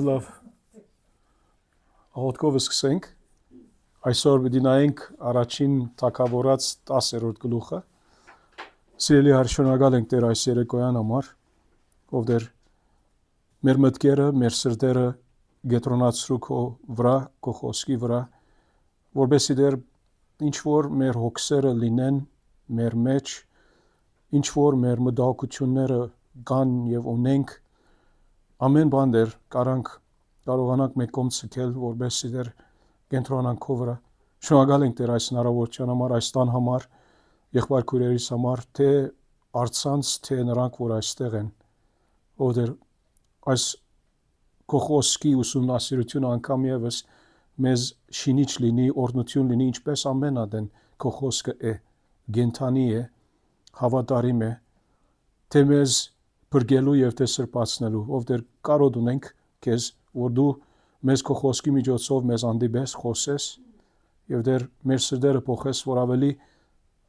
Լավ, աղոթքով սկսենք, այսօր պիտի նայենք առաջին թագավորաց 10-րդ գլուխը, սիրելի հայր, շնորհակալ ենք Տեր այս երեկոյան համար, ով Տեր մեր մտքերը, մեր սրտերը գետրոնացրու քո վրա, քո խոսքի վրա, որպեսզի Տեր ինչ որ մեր հոգսերը լինեն մեր մեջ, ինչ որ մեր մտահոգությունները կան եւ ունենք, ամեն բան Տեր կարողանանք մեկ կողմ ցկել, որպեսզի Տեր կենտրոնանք քո վրա։ Շնորհակալ ենք Տեր այս հնարավորության համար, այս տան համար, եղբայր քույրերիս համար, թե արցանց, թե նրանք, որ այստեղ են, ով Տեր այս քո խոսքի ուսումնասիրությունը անգամ եւս մեզ շինիչ լինի, օրհնություն լինի, ինչպես ամենադեն քո խոսքը է, գենթանի է, հավատարիմ է, թե մեզ բրգելու եւ թե սրբացնելու, ով Տեր կարոտ ունենք քեզ, որ դու մեզ քո խոսքի միջոցով մեզ հանդիպես, խոսես եւ Տեր մեր սրտերը փոխես, որ ավելի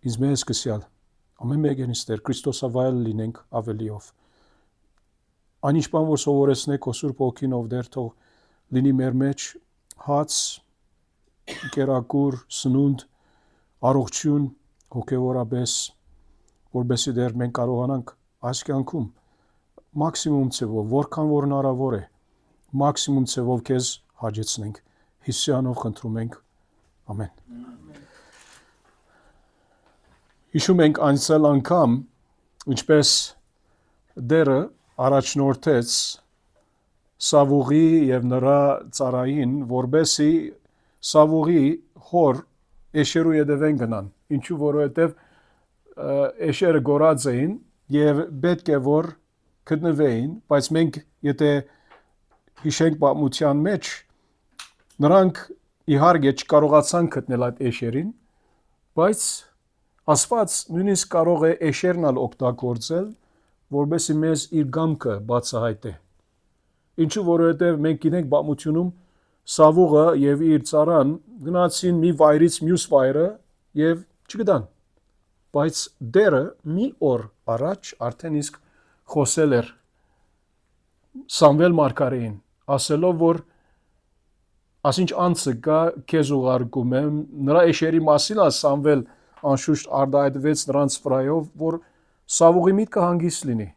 ինձ մեզ կսյալ ամեն մեկենից Տեր Քրիստոսավայել լինենք ավելիով։ Այնիշ բան որ սովորեցնեք քո Սուրբ Հոգին, ով Տեր թող լինի մեր մեջ հաց, կերակուր, սնունդ, առողջություն, հոգեորապես, որովհետեւ Տեր մենք կարողանանք այս կյանքում մաքսիմում ցևով, որքան որ հնարավոր է, մաքսիմում ցևով քեզ հաջեցնենք։ Հիսուսյանով խնդրում ենք։ Ամեն։ Հիշում ենք անցյալ անգամ, ինչպես Տերը առաջնորդեց Սավուղի եւ նրա ծառային, որբեսի Սավուղի հոր էշերու ետևեն գնան։ Ինչու որովհետեւ էշերը գորած էին եւ պետք է որ գտնվեին, բայց մենք եթե հիշենք պատմության մեջ, նրանք իհարկե չկարողացան գտնել այդ էշերին, բայց Աստված նույնիսկ կարող է էշերն օգտագործել, որպեսզի մեզ իր գամքը բացահայտի։ Ինչու որովհետև մենք գիտենք պատմությունում Սավուղը եւ իր ծառան գնացին մի վայրից մյուս վայրը եւ չգտան։ Բայց Տերը մի օր առաջ արդեն իսկ խոսել էր Սամվել մարգարեին, ասելով որ ասինչ անցը կա քեզ ուղարկում եմ, նրա էշերի մասին Սամվել անշուշտ արտահայտվեց նրանց վրայով, որ Սավուղի միտքը հանգիստ լինի։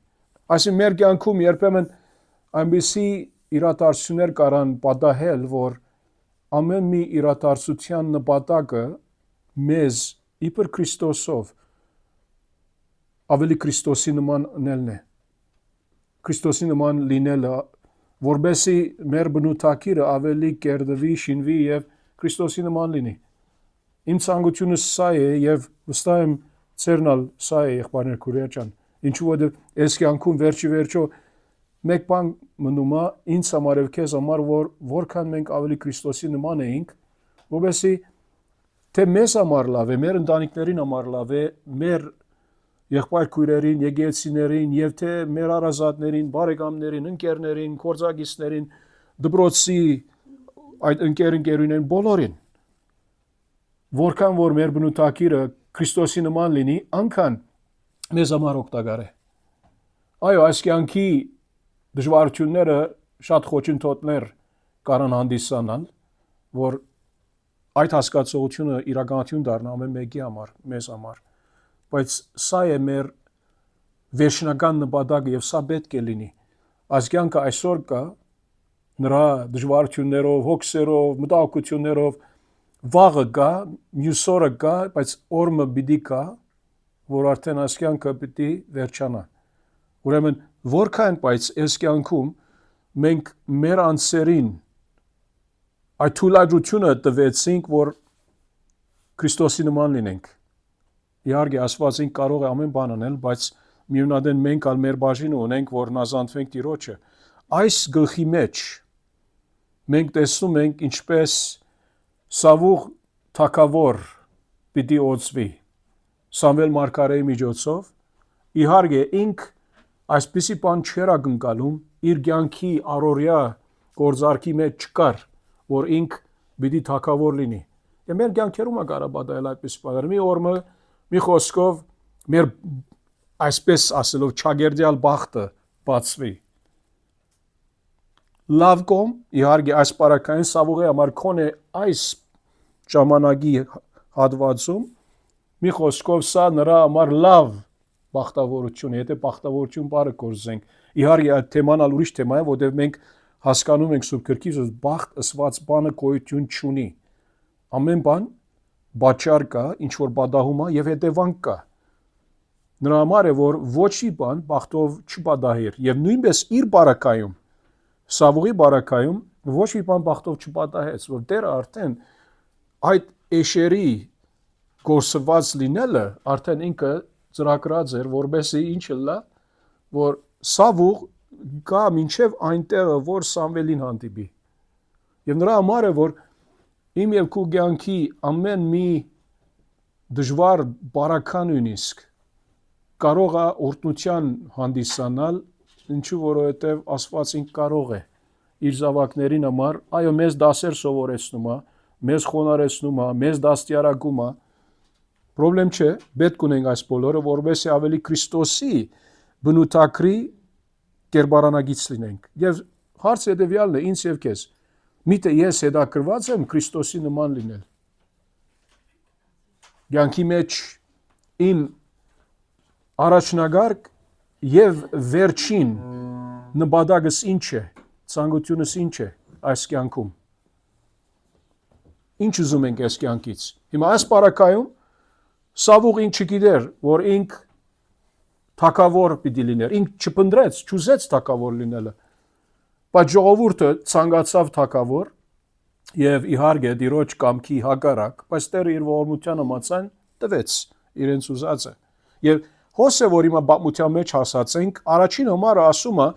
Այսինքն մեր կյանքում երբեմն այնպիսի իրադարձություններ կարան պատահել, որ ամեն մի իրադարձության նպատակը մեզ իբր Քրիստոսով ավելի Քրիստոսի նման լինելն է։ Քրիստոսի նման լինելը, որբեսի մեր բնութագիրը ավելի կերտվի, շինվի եւ Քրիստոսի նման լինի։ Իմ ցանկությունը սա է եւ վստահ եմ ցերնալ սա է եղբայրներ քուրեր ջան։ Ինչու որովհետեւ այս կյանքում վերջի վերջո մեկ բան մնում է ինձ համար եւ քեզ համար, որ որքան մենք ավելի Քրիստոսի նման էինք, որովհետեւ թե մեզ համար լավ է, մեր ընտանիքներին համար լավ է, մեր եղբայր քույրերին, եկեղեցիներին եւ թե մեր հարազատներին, բարեկամներին, ընկերներին, գործակիցներին, դպրոցի այդ ընկերուներին բոլորին։ Որքան որ մեր բնութագիրը Քրիստոսի նման լինի, անկան մեզ համար օգտակար է։ Այո, այս կյանքի դժվարությունները շատ խոչընդոտներ կարան հանդիսանալ, որ այդ հասկացողությունը իրականություն դառնա ամեն մեկի համար, մեզ համար, բայց սա է մեր վերջնական նպատակը եւ սա պետք է լինի։ Այս կյանքը այսօր կա նրա դժվարություններով, հոգսերով, մտահոգություններով, վաղը կա, մյուս օրը կա, բայց օրը պիտի կա, որ արդեն այս կյանքը պիտի վերջանա։ Ուրեմն որքան բայց այս կյանքում մենք մեր անձերին այդ թույլատրությունը տվեցինք, որ Քրիստոսի նման լինենք։ Իհարկե Աստվածին կարող է ամեն բան անել, բայց միևնույն մենք ալ մեր բաժինը ունենք, որ նազանթվենք Տիրոջը։ Այս գլխի մեջ մենք տեսնում ենք ինչպես Սավուղ թագավոր պիտի օծվի Սամվել մարգարեի միջոցով։ Իհարկե ինք այսպիսի բան չէր ակնկալում, իր կյանքի առօրյա գործարքի մեջ չկար, որ ինք պիտի թագավոր լինի։ Եվ մեր կյանքերում է կարա պատահել այդպես բաներ։ Մի օր մի խոսքով մեր այսպես ասելով չագերդյալ բախտը բացվի։ լավ կողմ, իհարկե այս պարակային սավուղի համար քոնե այս ժամանակի հատվածում մի խոսքով սա նրա համար լավ բախտավորություն, եթե բախտավորություն բառը կորզենք, իհարկե այդ թեման ալ ուրիշ թեմա է, որտեղ մենք հասկանում ենք Սուրբ Գրքից, որ բախտ ըսված բանը գոյություն չունի, ամեն բան բաճար կա, ինչ որ բադահում է եւ հետևանք կա, նրա համար է, որ ոչ մի բան բախտով չպատահեր եւ նույնպես իր բարակայում, Սավուղի բարակայում ոչ մի բան բախտով չպատահեց, որ Տերը արդեն այդ էշերի գործված լինելը արդեն ինքը ծրագրած էր, որբեսի ինչը լա, որ Սավուղ գա մինչև այնտեղը, որ Սամվելին հանդիպի։ Եվ նրա համար է, որ իմ եւ քու կյանքի ամեն մի դժվար բարական նույնիսկ կարող է օրհնության հանդիսանալ, ինչու որովհետև Աստված ինքը կարող է իր զավակներին համար, այո, մեզ դասեր սովորեցնում է, մեզ խոնարհեցնում է, մեզ դաստիարակում է, պրոբլեմ չէ, պետք ունենք այս բոլորը, որովհետեւ ավելի Քրիստոսի բնութագրի կերպարանագից լինենք։ Եվ հարց հետևյալն է ինձ եւ քեզ. միթե ես հետաքրված եմ Քրիստոսի նման լինել։ Կյանքի մեջ իմ առաջնագարկ եւ վերջին նպատակս ինչ է, ցանկությունս ինչ է այս կյանքում։ Ինչ ուզում ենք այս կյանքից։ Հիմա այս պարակայում Սավուղ ինք չգիտեր, որ ինք թակավոր պիտի լիներ, ինք չփնտրեց, չուզեց թակավոր լինելը։ Բայց ժողովուրդը ցանկացավ թակավոր եւ իհարկե դիրոջ կամքի հակառակ, բայց Տերը իր ողորմությանը մացան տվեց իրենց ուզածը։ Եվ հոսը, որ հիմա պատմության մեջ հասած ենք, առաջին համարը ասում է,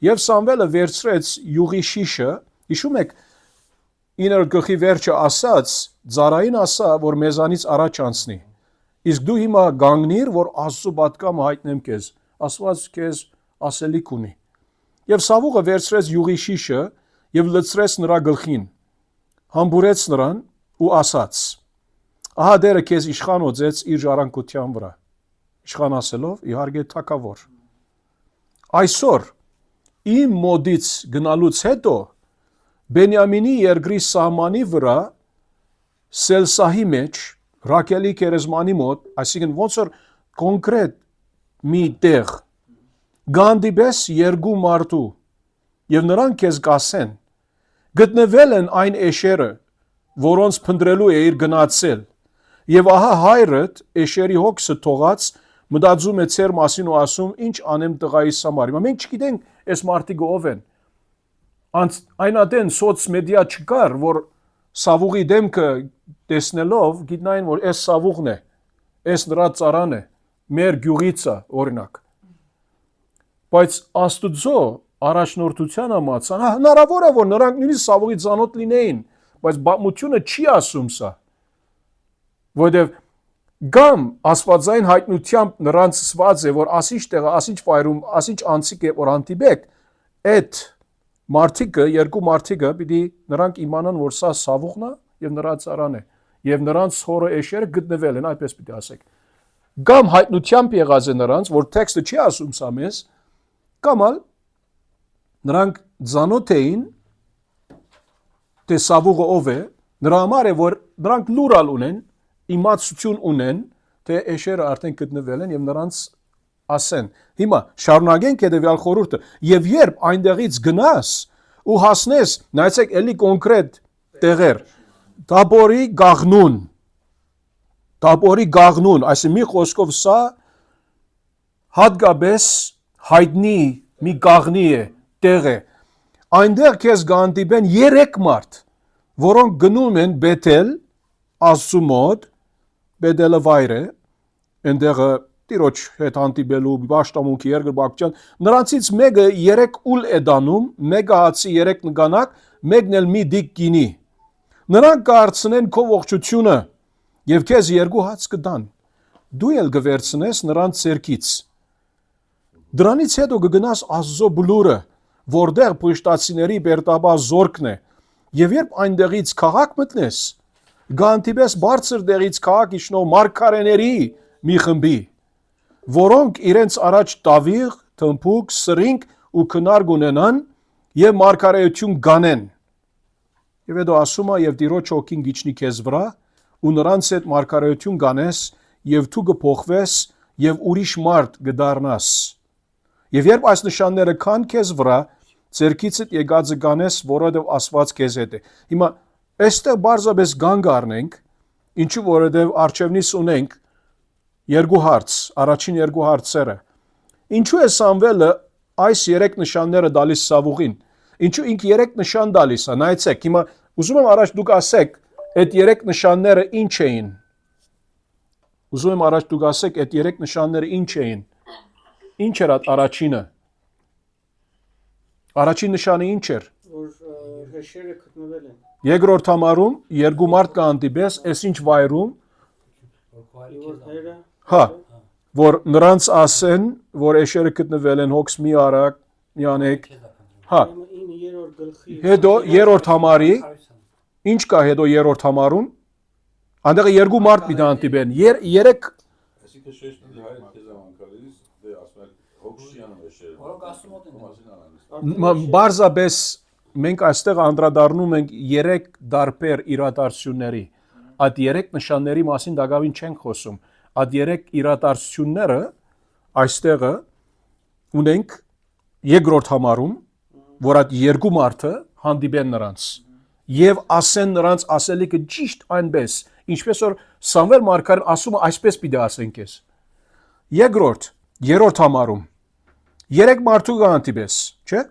եւ Սամվելը վերցրեց յուղի շիշը, հիշում եք 9 գլխի վերջը ասած, Զարային ասա, որ մեզանից առաջ անցնի։ Իսկ դու հիմա գանգնիր, որ Աստծո պատկամը հայտնեմ քեզ, Աստված քեզ ասելիք ունի։ Եվ Սավուղը վերցրեց յուղի շիշը եւ լցրեց նրա գլխին, համբուրեց նրան ու ասաց. Ահա Տերը քեզ իշխան օծեց իր ժառանգության վրա, իշխան ասելով իհարկե թակավոր։ Այսօր իմ մոդից գնալուց հետո Բենյամինի երկրի սահմանի վրա Սելսահի մեջ Ռաքելի գերեզմանի մոտ, այսինքն ոնց որ կոնկրետ մի տեղ գանդիբես երկու մարդու եւ նրանք քեզ կասեն գտնվել են այն էշերը, որոնց փնտրելու է իր գնացել եւ ահա հայրդ էշերի հոգսը թողած մտածում է ծեր մասին ու ասում ինչ անեմ տղայիս համար։ Հիմա մենք չգիտենք այս մարդիկը ով են։ Այնադեն սոցմեդիա չկար, որ Սավուղի դեմքը տեսնելով գիտնային, որ այս Սավուղն է, այս նրա ծառան է, մեր գյուղից է, օրինակ։ Բայց Աստուծո առաջնորդության համաց, հնարավոր է, որ նրանք նույնիսկ Սավուղի ծանոթ լինեին, բայց պատմությունը չի ասում սա։ Որովհետև գամ աստվածային հայտնությամբ նրանց սված է, որ ասիչ տեղը, ասիչ վայրում, ասիչ անցիկ է, որ հանդիպեք, այդ մարդիկը, երկու մարդիկը պիտի նրանք իմանան, որ սա Սավուղն է եւ նրա ծառան է եւ նրանց հորը էշերը գտնվել են, այդպես պիտի ասեք։ Կամ հայտնությամբ եղած է նրանց, որ տեքստը չի ասում սա մեզ, կամ ալ նրանք ծանոթ էին, թե Սավուղը ով է, նրա համար է, որ նրանք լուրալ ունեն, իմացություն ունեն, թե էշերը արդեն գտնվել են եւ նրանց ասեն։ Հիմա շարունակենք հետեւյալ խորհուրդը եւ երբ այնտեղից գնաս ու հասնես, նայեցեք էլի կոնկրետ տեղեր, Տաբորի գաղնուն, այսինքն մի խոսքով սա հատկապես հայտնի մի գաղնի է, տեղ է։ Այնտեղ քեզ կհանդիպեն 3 մարդ, որոնք գնում են Բեթել, Աստծու մոտ, Բեթելը վայր է, այնտեղը Տիրոջ հետ հանդիպելու պաշտամունքի երկրպագության, նրանցից մեկը 3 ուլ է դանում, մեկը հացի 3 նգանակ, մեկն էլ մի դիկ գինի։ Նրանք կհարցնեն քո ողջությունը եւ քեզ 2 հաց կտան։ Դու էլ կվերցնես նրանց ցերքից։ Դրանից հետո կգնաս Աստծո բլուրը, որտեղ փուշտացիների բերտաբա զորքն է, եւ երբ այնտեղից քաղաք մտնես, գանտիբես բարձր դեղից քաղաք իջնող մարգարեների մի խմբի, որոնք իրենց առաջ տավիղ, թմփուկ, սրինգ ու քնար ունենան եւ մարգարեություն գանեն։ Եվ հետո ասում է եւ Տիրոջ հոգին գիչնի քեզ վրա ու նրանց հետ մարգարեություն գանես եւ դու կփոխվես եւ ուրիշ մարդ կդառնաս։ Եվ երբ այս նշանները կան քեզ վրա, ձերքիցդ եկածը գանես, որովհետեւ Աստված քեզ հետ է։ Հիմա այստեղ բարձրապես գանգ առնենք, ինչու որովհետեւ արժևնից ունենք երկու հարց, առաջին երկու հարցերը։ Ինչու է Սամվելը այս երեք նշանները տալիս Սավուղին։ Ինչու ինքը երեք նշան տալիս է, նայեցեք, հիմա ուզում եմ առաջ դուք ասեք, այդ երեք նշանները ինչ էին։ Ուզում եմ առաջ դուք ասեք, այդ երեք նշանները ինչ էին։ Ինչ էր առաջինը։ Առաջին նշանը ինչ էր։ Որ հրշերը գտնվել են։ Երկրորդ համարում երկու մարդ կհանդիպես, այս ինչ վայրում։ Հա, որ նրանց ասեն, որ էշերը գտնվել են հոգս մի արակ, մի անեք։ Հա։ Հետո երրորդ համարի ինչ կա հետո երրորդ համարում։ Այնտեղ երկու մարդ մի հանդիպեն։ Երեք Այսինքն շեշտի հայտ քեզ անկալից դե ասում եք հոգսիանը էշերը։ Որոնք ասում են բարձրապես մենք այստեղ անդրադառնում ենք երեք դարբեր իրադարձությունների։ Այդ երեք նշանների մասին դակավին չենք խոսում։ Այդ երեք իրադարձությունները այստեղը ունենք երկրորդ համարում, որ այդ երկու մարդը հանդիպեն նրանց եւ ասեն նրանց ասելիքը ճիշտ այնպես, ինչպես որ Սամվել մարգարեն ասում է այսպես պիտի ասենք ես։ Երկրորդ, երրորդ համարում երեք մարդու կհանդիպես, չէ՞։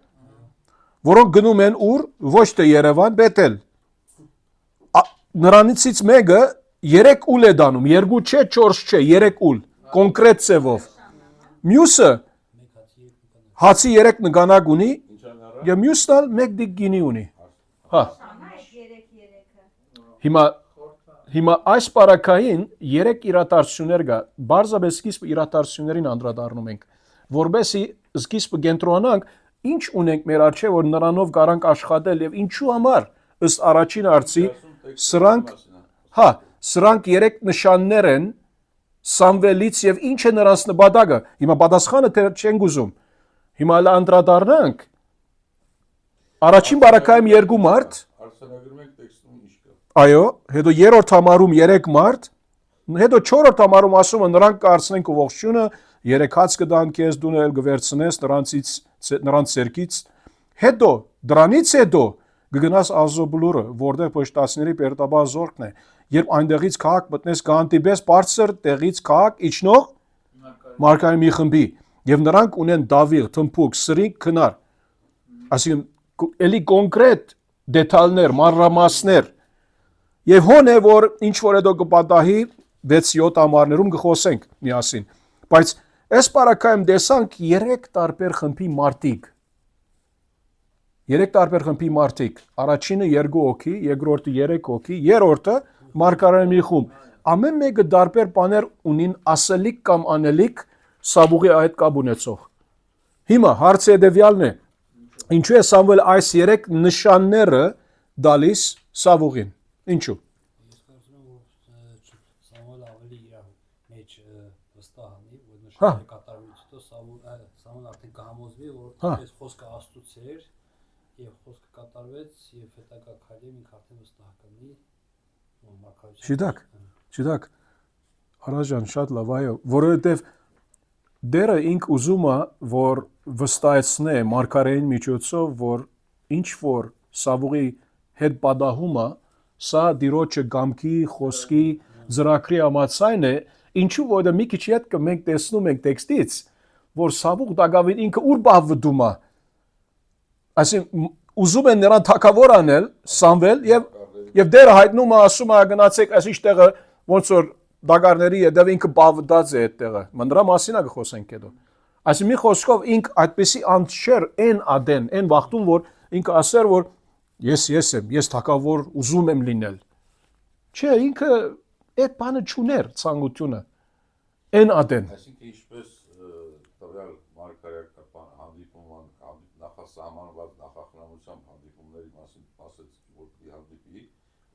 Որոնք գնում են ուր, ոչ թե Երևան, Բեթել։ Նրանցից մեկը երեք ուլ է դանում, երկու չէ, 4 չէ, երեք ուլ, կոնկրետ ծևով։ Մյուսը հացի երեք նգանակ ունի, եւ մյուսն էլ մեկ դիք գինի ունի։ Հա։ Հիմա այս պարակային երեք իրադարձություններ կա, բարձրապես սկիզբ իրադարձություններին անդրադառնում ենք, որբեսի սկիզբը կենտրոնանանք, ինչ ունենք մեր առջև, որ նրանով կարանք աշխատել եւ ինչու համար ըստ առաջին հարցի սրանք երեք նշաններ են Սամվելից եւ ինչ է նրանց նպատակը։ Հիմա պատասխանը թե չենք ուզում։ Հիմա անդրադառնանք առաջին բարակայում երկու մարդ, Արցանագրում եք տեքստում ինչ կա։ այո, հետո երրորդ համարում երեք մարդ, հետո չորրորդ համարում ասում է նրանք կարձնեն քո ողջությունը, երեք հաց կդան քեզ, դու էլ կվերցնես նրանց ցերկից։ Հետո դրանից հետո կգնաս Ազոբլուրը, որտեղ փոշտացիների Պերտաբա զորքն է, երբ այնտեղից քաղաք մտնես կհանդիպես բարձր տեղից քաղաք իջնող մարգարեի մի խմբի եւ նրանք ունեն դավիղ, թմփուկ, սրիկ, քնար։ Այսինքն էլի կոնկրետ դետալներ, մանրամասներ եւ հոն է որ ինչ որ հետո կպատահի 6-7 ամառներում կխոսենք միասին։ Բայց այս պարակայում տեսանք 3 տարբեր խմբի մարդիկ։ 3 տարբեր խմբի մարդիկ, առաջինը 2 հոգի, երկրորդը 3 հոգի, երրորդը մարգարեի մի խումբ։ Ամեն մեկը տարբեր բաներ ունին ասելիք կամ անելիք Սավուղի այդ կապ ունեցող։ Հիմա հարցը հետևյալն է. ինչու է Սամվել այս 3 նշանները տալիս Սավուղին։ Ինչու։ Ես կարծում եմ, որ Սամուելը ավելի իր մեջ վստահ անի, որ Հա։ նշանը կատարվելուց հետո Սամուելը արդեն կհամոզվի, որ այս խոսքը Աստծուց էր եւ խոսքը կատարվեց եւ հետագա քայլերին ինքը արդեն վստահ կլինի մարգարեության։ Չդակ։ Արաժան շատ լավ, այո, որովհետեւ դերը ինք ուզում է, որ վստահեցնե մարգարեին միջոցով, որ ինչ որ Սավուղի հետ պատահումը սա Տիրոջը գամքի, խոսքի, ծրագրի համաձայն է, ինչու որ մի քիչ հետ մենք տեսնում ենք տեքստից, որ Սավուղ դակավին ինքը ուր բավվում է։ Այսինքն ուզում են նրան թակավոր անել Սամվել եւ դերը հայտնում է ասում է գնացեք այս տեղը ոնց որ դագարների հետև ինքը բավդած է այդտեղը։ Մնդրա մասին է խոսենք հետո։ Այսինքն մի խոսքով ինք այդպեսի անչեր են ադեն, են վախտում որ ինքը ասեր որ ես թակավոր ուզում եմ լինել։ Չէ, ինքը այդ բանը չուներ ցանկությունը։ Են ադեն։ Այսինքն ինչպես տվյալ մարգարեական հանդիպման նախասահմանված նախախնամությամբ հանդիպումների մասին ասեց որ հանդիպի,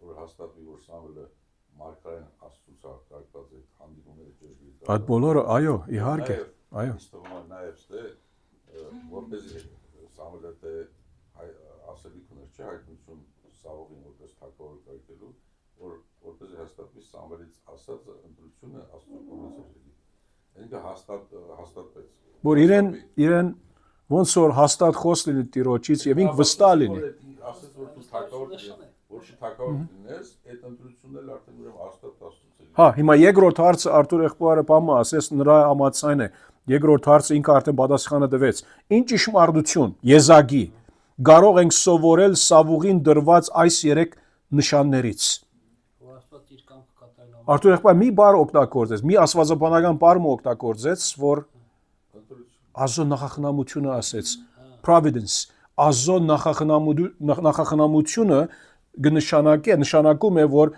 որ հաստատվի որ Սամվելը մարգարեն Աստծուց արտակված այդ հանդիպումները ճշգրիտ։ Այդ բոլորը, այո, իհարկե, այո։ Իսկ նաև որպես Սամվելը թե հայ չի հայտնություն Սավողին որպես թագավոր կարգելու, որպես հաստատվի Սամվելից ասածը ընտրությունը Աստծո կողմից էր եղել։ Ինքը հաստատվեց։ Որ իրեն ոնց որ հաստատ խոս լինի Տիրոջից եւ ինք վստահ լինի։ Ասած որ դու թագավոր որ չի թագավոր լինես, այդ ընտրությունն էլ արդեն ուրեմն հաստատ Աստծո է։ Հա, հիմա երկրորդ հարցը Արտուր եղբայրը բամը ասես նրա համաձայն է։ Երկրորդ հարցը ինքը արդեն պատասխանը տվեց։ Ինչ ճշմարտություն, եզակի կարող ենք սովորել Սավուղին դրված այս 3 նշաններից։ Որ Աստված իր կամքը կատարել։ Արտուր եղբայր մի բառ օգտագործեց, մի աստվածաբանական բառ օգտագործեց, որ Ազո նախախնամությունը ասեց, providence, Ազո նախախնամությունը նշանակում է, որ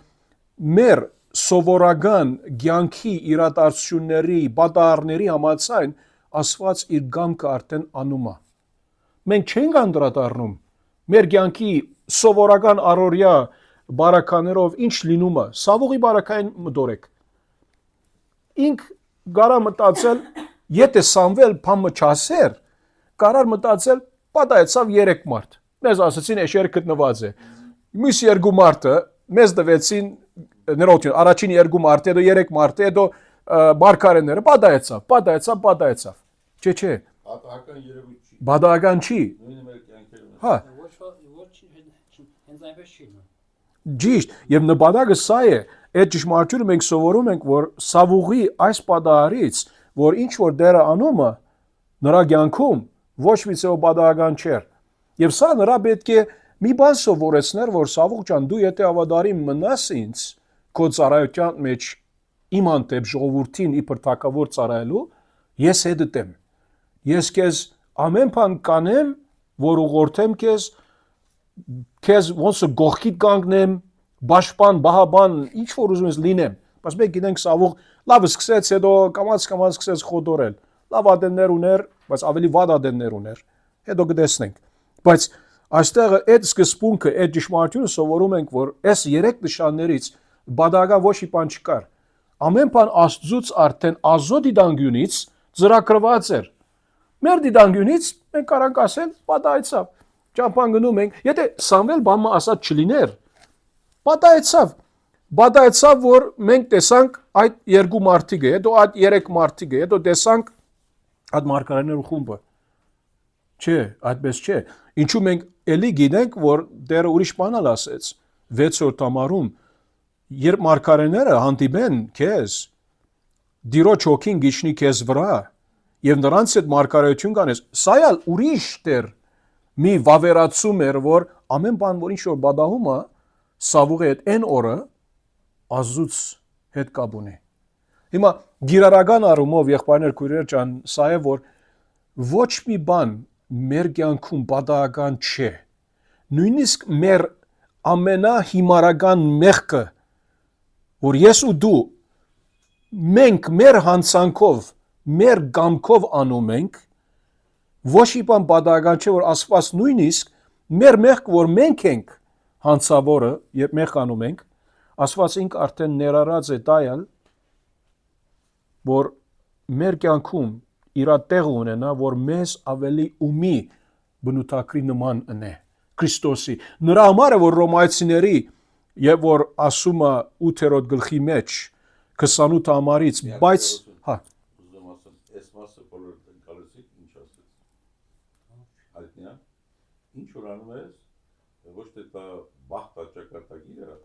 մեր սովորական կյանքի իրադարձությունների, պատահարների համաձայն Աստված իր կամքը արդեն անում է։ Մենք չենք անդրադառնում մեր կյանքի սովորական առօրյա բարականերով ինչ լինում է։ Սավուղի բարակային մտորեք։ Ինք կարա մտածել, եթե Սամվել փամը չասեր, կարար մտածել, պատահեցավ 3 մարդ։ Մեզ ասացին, էշեր գտնված է։ Մյուս 2 մարդը մեզ տվեցին ներողություն, առաջին 2 մարդը, հետո 3 մարդը, հետո բարգարեները պատահեցավ։ Չէ։ Պատահական երևույթ չի։ Բադական չի։ Նույնը մեր կյանքերում։ Հա, Ոչ հենց այնպես չի։ ճիշտ, եւ նպատակը սա է, այդ ճշմարտությունը մենք սովորում ենք, որ Սավուղի այս պատահարից, որ ինչ որ դերը անումը նրա կյանքում ոչ մի ցավ պատահական չէր։ Եվ սա նրա պետք է մի բան սովորեցներ, որ Սավուղ ջան, դու եթե ավադարի մնաս ինձ քո ծառայության մեջ իմ անտեպ ժողովրդին իբր թակավոր ծառայելու, ես հետդ եմ։ Ես քեզ ամեն բան կանեմ, որ ուղղորդեմ քեզ ոնց է գողքիդ կանգնեմ, բաշխան, բահաբան, ինչ որ ուզում ես լինեմ։ Բայց մենք գիտենք Սավուղ լավ սկսեց, հետո կամաց սկսեց խոդորել։ Լավ ադեններ ուներ, բայց ավելի վատ ադեններ ուներ։ Հետո կտեսնենք։ Բայց այստեղ այդ սկզբունքը, այդ ճշմարտությունը սովորում ենք, որ այս 3 նշաններից բադական ոչ մի բան չկար։ Ամեն բան Աստծուց արդեն Ազո դիտանկյունից ծրագրված էր։ Մեր դիտանկյունից մենք կարանք ասել, պատահեցավ։ Ճամփան գնում ենք, եթե Սամվել բամը ասած չլիներ, պատահեցավ, որ մենք տեսանք այդ 2 մարդիկը, հետո այդ 3 մարդիկը, հետո տեսանք այդ մարգարեներու խումբը։ Չէ, այդպես չէ։ Ինչու մենք էլի գիտենք, որ Տերը ուրիշ բան ասեց 6-րդ ամառում, երբ մարգարեները հանդիպեն քեզ, Տիրոջ հոգին գիշնի քեզ վրա, եւ նրանց հետ մարգարեություն կանես, սա էլ ուրիշ դեր մի վավերացում էր, որ ամեն բան, որ ինչ որ բադահում է, Սավուղի հետ այն օրը Աստծուց հետ կապ ունի։ Հիմա գիրարական առումով եղբայրներ քույրեր ջան, սա է, որ ոչ մի բան մեր կյանքում բադահական չէ։ Նույնիսկ մեր ամենահիմարական մեղքը, որ ես ու դու մենք մեր հանցանքով, մեր կամքով անում ենք, ոչ մի բան բադահական չէ, որ Աստված նույնիսկ մեր մեղքը, որ մենք ենք հանցավորը, երբ մեղք անում ենք, Աստված ինք արդեն ներառած է տայալ, որ մեր կյանքում իր տեղ ունենա, որ մեզ ավելի ումի բնութագրի նման ընե Քրիստոսի։ Նրա համար է, որ Ռոմայացիների եւ որ ասում է 8-րդ գլխի մեջ 28 ամառից, բայց հա ուզում ասեմ, այս մասը բոլոր ընկալեցիք, ինչ ասեց։ Հայտնի է։ Ինչ որ անում ես, ոչ թե դա բախտա ճակատագիրը,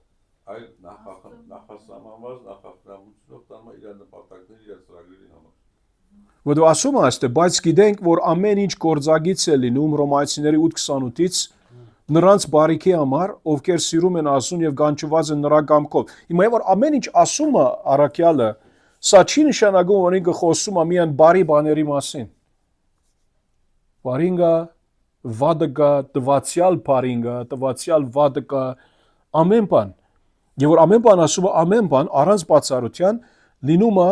այլ նախասահմանված նախախնամությունով տանում է իր նպատակների, իր ծրագրերի համար։ Որ դու ասում ես, բայց գիտենք, որ ամեն ինչ գործագից է լինում Ռոմայացիների 8:28-ից նրանց բարիքի համար, ովքեր սիրում են Աստծուն եւ գանչված են նրա կամքով։ Հիմա որ ամեն ինչ ասում է առաքյալը, սա չի նշանակում, որ ինքը խոսում է միայն բարի բաների մասին։ Բարինգա, վադկա, տվացյալ բարինգա, տվացյալ վադկա, ամեն բան։ Եվ որ ամեն բան ասում է ամեն բան առանց բացառության լինում է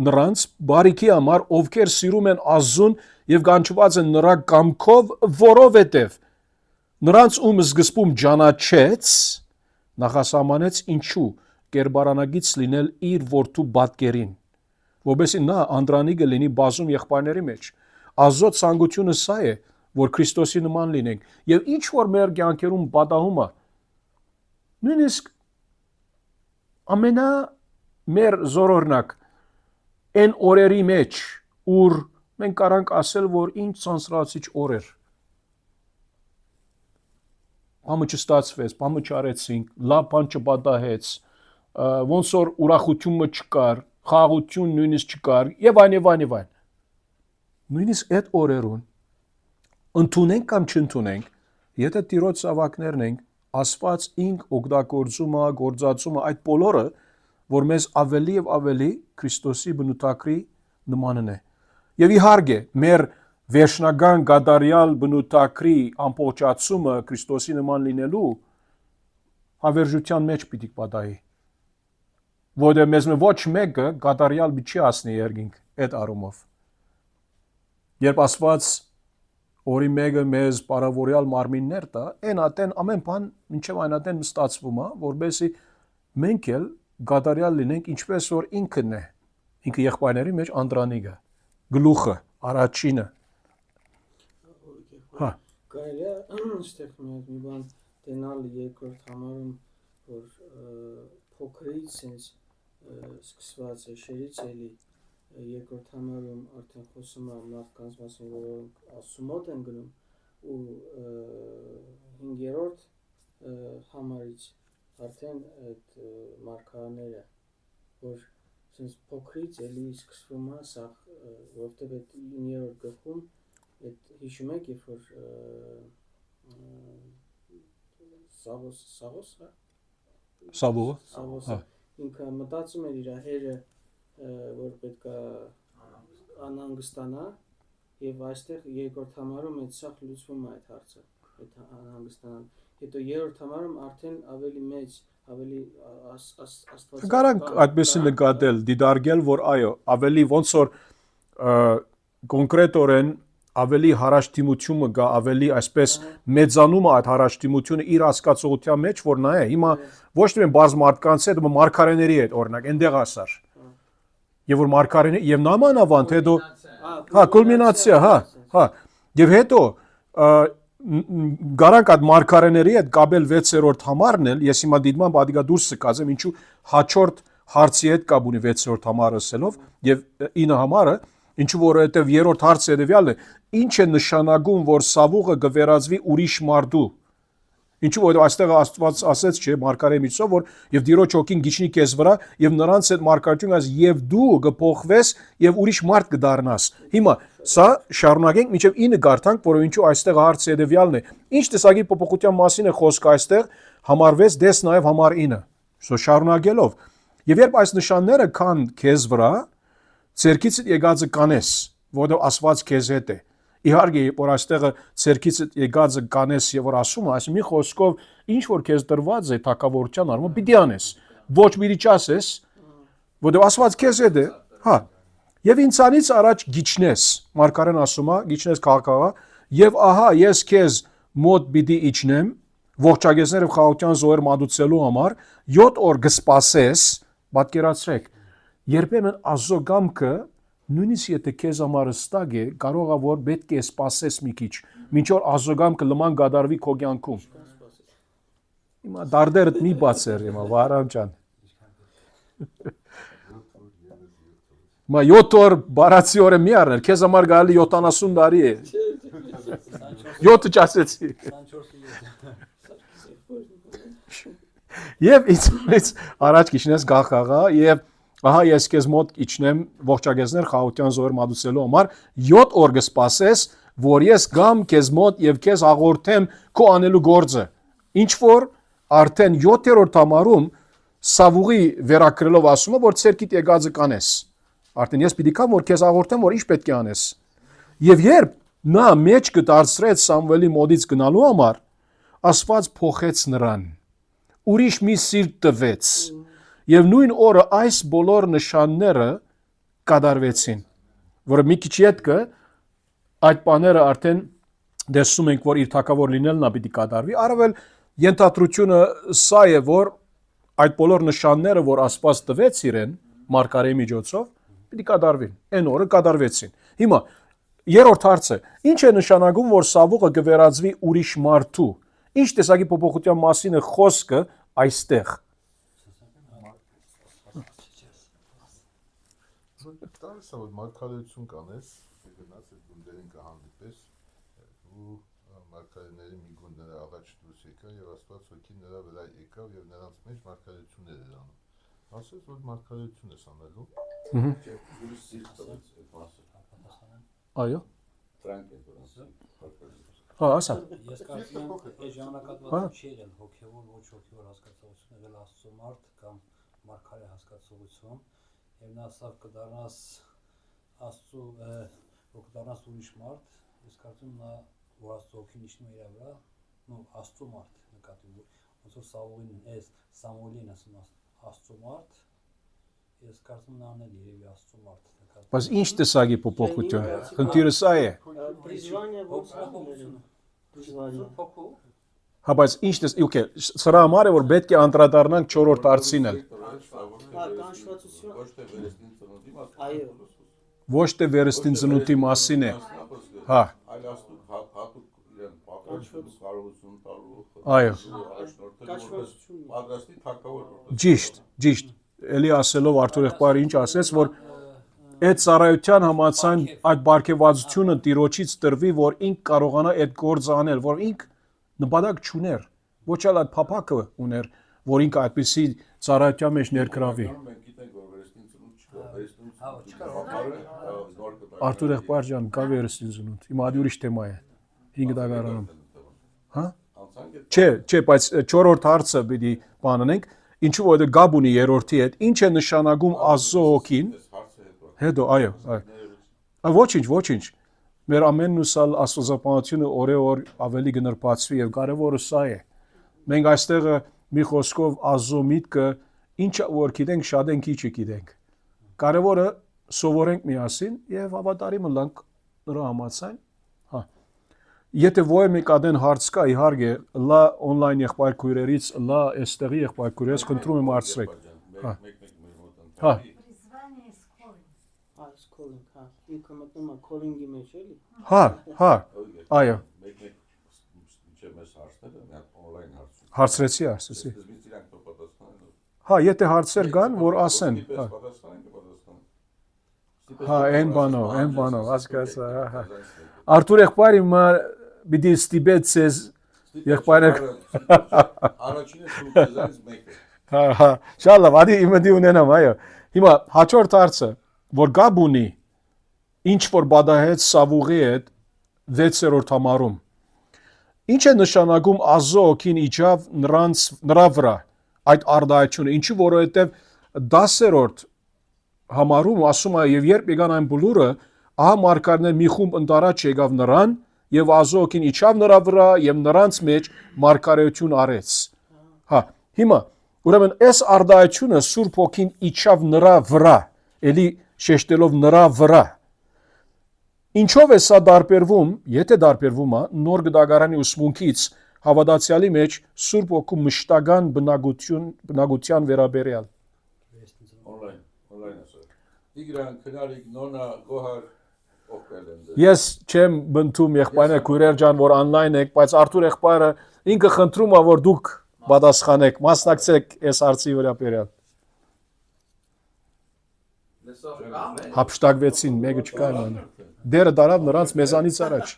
նրանց բարիքի համար, ովքեր սիրում են Աստծուն եւ գանչված են նրա կամքով, որովհետեւ նրանց ում սկզբում ճանաչեց, նախասահմանեց ինչու կերպարանագից լինել իր որդու պատկերին, որովհետեւ նա անդրանիկը լինի բազում եղբայրների մեջ։ Աստծո ցանկությունը սա է, որ Քրիստոսի նման լինենք, եւ ինչ որ մեր կյանքերում պատահում է, նույնիսկ ամենա մեր զորօրինակ այն օրերի մեջ, ուր մենք կարանք ասել, որ ինչ ցանցրացիչ օր էր։ Բամը չստացվեց, բամը չարեցինք, լավ բան չպատահեց, ոնց որ ուրախությունը չկար, խաղաղություն նույնիսկ չկար, եւ այն եւ այն եւ այն։ Նույնիսկ այդ օրերուն ընդունենք կամ չընդունենք, եթե Տիրոջ զավակներն ենք, Աստված ինք օգտագործում է, գործածում է այդ բոլորը, որ մեզ ավելի եւ ավելի Քրիստոսի բնութագրի նմանն է։ Եվ իհարկե, մեր վերջնական գադարյալ բնութագրի ամբողջացումը Քրիստոսի նման լինելու հավերժության մեջ պիտի պատահի։ Որտեղ մեզ ոչ մեկը գադարյալ չի ասնի երկինք այդ առումով։ Երբ Աստված օրի մեկը մեզ բարավորյալ մարմիններ տա, այն ատեն ամեն բան մինչև այն ատեն ստացվում է, որովհետեւ մենք էլ գադարյալ լինենք, ինչպես որ ինքն է, ինքը եղբայրների մեջ Անդրանիկը, գլուխը, առաջինը։ Հա։ Կարելի է այստեղ մի բան դենալ երկրորդ համարում, որ փոքրից sense սկսված է շերից էլի երկրորդ համարում արդեն խոսում է մարդկանց մասին, որոնք ասումոտ են գնում ու հինգերորդ համարից արդեն այդ մարգարեները, որ sense փոքրից էլի սկսվում է սա, որովհետև այդ 9-րդ գլխում այդ հիշում եք, երբ որ Սավոսը ինքը մտածում էր իր հերը, որ պետք է անհանգստանա, եւ այստեղ երկրորդ համարում այդ սա լուծվում է այդ հարցը, այդ անհանգստանան։ Հետո երրորդ համարում արդեն ավելի մեծ, ավելի աստված Կարանք այդպեսի նկատել, դիտարկել, որ այո, ավելի ոնց որ կոնկրետորեն ավելի հարաշտիմությունը գա, ավելի այսպես մեծանում է այդ հարաշտիմությունը իր հասկացողության մեջ, որ նա է։ Հիմա ոչ թե բարձ մարդկանց հետ, այլ մարգարեների հետ, օրինակ, այնտեղ ասար։ Եվ որ մարգարեները եւ նամանավանդ հետո կուլմինացիա, հա։ Եվ հետո գարանք այդ մարգարեների հետ կապել 6-րդ համարն էլ, ես հիմա դիտման բադիգա դուրս կգազեմ, ինչու հաջորդ հարցի հետ կապ ունի 6-րդ համարը ասելով եւ 9 համարը, ինչու որովհետեւ երրորդ հարցը հետեւյալն է, ինչ է նշանակում, որ Սավուղը կվերածվի ուրիշ մարդու։ Ինչու որ այստեղ Աստված ասեց, չէ, մարգարեի միջոցով, որ եւ Տիրոջ հոգին գիչնի քեզ վրա եւ նրանց հետ մարգարեություն ասես եւ դու կփոխվես եւ ուրիշ մարդ կդառնաս։ Հիմա սա շարունակենք մինչեւ 9 գարտանք, որով ինչու այստեղ հարցը հետեւյալն է։ Ինչ տեսակի փոփոխության մասին է խոսքը այստեղ, համար 6 դես նաեւ համար 9։ Սա շարունակելով եւ երբ այս նշանները կան քեզ վրա, ցերքից եկածը կանես, որովհետեւ Աստված քեզ հետ է։ Իհարկե, որ այստեղը ցերքից եկածը կանես եւ որ ասում է, այս մի խոսքով ինչ որ քեզ տրված է թակավորության առումով պիտի անես։ Ոչ մի չասես, որովհետեւ Աստված քեզ հետ է, հա։ Եվ ինձանից առաջ գիչնես, մարգարեն ասում է, գիչնես քաղաքաղա, եւ ահա ես քեզ մոտ պիտի իջնեմ, ողջագեսներով խաղաղության զոհեր մատուցելու համար 7 օր կսպասես, պատկերացրեք։ Երբեմն ազոգամքը նույնիսկ եթե քեզ համար ստակ է, կարող է որ պետք է սպասես մի քիչ, մինչ որ ազոգամքը լման գադարվի քո կյանքում։ Հիմա դարդերդ մի բացեր, հիմա Վահրամ ջան։ Մա 7 օր բարացի օրը մի առներ, քեզ համար գալի 70 տարի է։ 7 չասեցի։ Եվ ինձ առաջ քիչնես գախաղա եւ ահա ես քեզ մոտ իջնեմ ողջագեսներ խաղաղության զոհեր մատուցելու համար 7 օր կսպասես, որ ես գամ քեզ մոտ եւ քեզ հաղորդեմ քո անելու գործը։ Ինչ որ արդեն 7-րդ համարում Սավուղի վերակրելով ասում է, որ ցերքիդ եկածը կանես։ Արդեն ես պիտի կամ որ քեզ հաղորդեմ, որ ինչ պետք է անես։ Եվ երբ նա մեջ կդարձրեց Սամուելի մոտից գնալու համար, Աստված փոխեց նրան։ Ուրիշ մի սիրտ տվեց։ Եվ նույն օրը այս բոլոր նշանները կատարվեցին, որը մի քիչ հետո այդ բաները արդեն դեսում ենք, որ իր թակավոր լինելն է պիտի կատարվի, առավել ենթադրությունը սա է, որ այդ բոլոր նշանները, որ Աստված տվեց իրեն մարգարեի միջոցով, պիտի կատարվին, այն օրը կատարվեցին։ Հիմա Երրորդ հարցը, ինչ է նշանակում, որ սավուղը կվերածվի ուրիշ մարդու։ Ինչ տեսակի փոփոխության մասին է խոսքը այստեղ։ Տալիս է, որ մարգարեություն կանես, գնաց այդ գունդերին կհանդիպես ու մարգարեների մի գունդները առաջ դուրս եկա եւ Աստված հոգին նրա վրա եկավ եւ նրանց մեջ մարգարեություններ էր անում։ Ասես, որ մարգարեություն ես անելու։ Ուրիշ սիրտ տվեց այդ մասը։ Այո։ Դրանք են դրանք։ Հա, ասա։ Ես կարծում եմ, այս ժամանակատվածում չի եղել հոգևոր, ոչ հոգևոր հասկացողություն, եղել Աստծո մարդ կամ մարգարե հասկացողություն, եւ նա ասավ կդառնաս Աստծո, որ կդառնաս ուրիշ մարդ, ես կարծում եմ նա որ Աստծո հոգին իջնում է իր վրա, նո Աստծո մարդ նկատի ոնց որ Սավուղին այս Սամուելին ասում Աստծո մարդ, ես կարծում եմ նա անել երևի Աստծո մարդ նկատի։ Բայց ինչ տեսակի փոփոխություն։ Խնդիրը սա է։ Призвание ոնց է։ Призвание։ Փոքու Հա, բայց ինչ տես, okay, սրա համար է որ պետք է անդրադառնանք 4-րդ հարցին էլ։ Կանչվածություն։ Ոչ թե վերստին ծնունդի մասին։ Այո։ Ոչ թե վերստին ծնունդի մասին է։ Հա, Այլ աստու հատուկ իրեն պատրաստելու կարողություն տալու։ այո։ Կանչվածություն։ Պատրաստի թակավոր։ Ճիշտ։ Էլի ասելով Արթուր եղբայրը ինչ ասեց, որ այդ ծառայության համացան այդ բարգեվածությունը Տիրոջից տրվի, որ ինք կարողանա այդ գործը անել, որ ինք նպատակ չուներ, ոչ էլ այդ փափակը ուներ, որ ինքը այդպիսի ծառայության մեջ ներգրավի։ Մենք գիտենք որ վերստին ծնունդ չկա, վերստին չկա։ Արթուր եղբայր ջան, կա վերստին ծնունդ։ Հիմա դա ուրիշ թեմա է։ 5 դագարանում։ Հա? Չէ, բայց 4-րդ հարցը պիտի բանանենք, ինչու որ դա գաբ ունի երրորդի հետ, ինչ է նշանակում Աստծո հոգին։ Հետո, այո։ Ոչինչ։ Մեր ամենն ուսալ աստվածապանությունը օրեօր ավելի գնրբացվի եւ կարեւորը սա է։ Մենք այստեղ մի խոսքով Աստծո միտքը ինչ որ գիտենք, շատ են քիչ գիտենք։ Կարեւորը սովորենք միասին եւ հավատարիմ լինենք նրա համացան։ Հա։ Եթե ոյ մեկ ադեն հարց կա, իհարկե, լա on-line եղբայր քույրերից, լա այստեղի եղբայր քույրերից խնդրում եմ հարցրեք։ Հա։ Հա։ Calling, հա։ Ինքը մտնում է calling-ի մեջ էլի։ Հա, այո։ Մեկ ինչե մեզ հարցները, մի հատ on-line հարց։ Հարցրեցի։ Սկզբից իրանք պատասխանեն։ Հա, եթե հարցեր կան, որ ասեն։ Հա, այն բանով, հասկացա, հա։ Արթուր եղբայր հիմա պիտի ստիպեց ես եղբայրը։ Առաջինը սուպերզանից մեկը։ Հա, շալավ, ադի իմդի ունենամ, այո։ Հիմա հաջորդ հարցը, որ գաբ ունի, ինչ որ բադահեց Սավուղի հետ 6-րդ համարում։ Ինչ է նշանակում Աստծո հոգին իջավ նրա վրա այդ արդայությունը, ինչու որովհետև 10-րդ համարում ասում է եւ երբ եկան այն բլուրը, ահա մարգարեներ մի խումբ ընտարաջ եկավ նրան եւ Աստծո հոգին իջավ նրա վրա եւ նրանց մեջ մարգարեություն արեց։ Հա, հիմա ուրեմն այս արդայությունը Սուրբ հոգին իջավ նրա վրա, էլի շեշտելով նրա վրա։ Ինչով է սա դարբերվում, եթե դարբերվում է նոր գդագարանի ուսմունքից հավատացյալի մեջ Սուրբ հոգու մշտական բնակության վերաբերյալ։ Online ասա։ Իգրան քնարիկ նոնա գոհար օկելենդ։ Ես չեմ բնթում եղբայրներ քույրեր ջան, որ on-line եք, բայց Արթուր եղբայրը ինքը խնդրում է, որ դուք պատասխանեք, մասնակցեք այս հարցի վերաբերյալ։ Հապշտակվեցին, մեկը չկա նան։ Դերը դարավ նրանց մեզանից առաջ։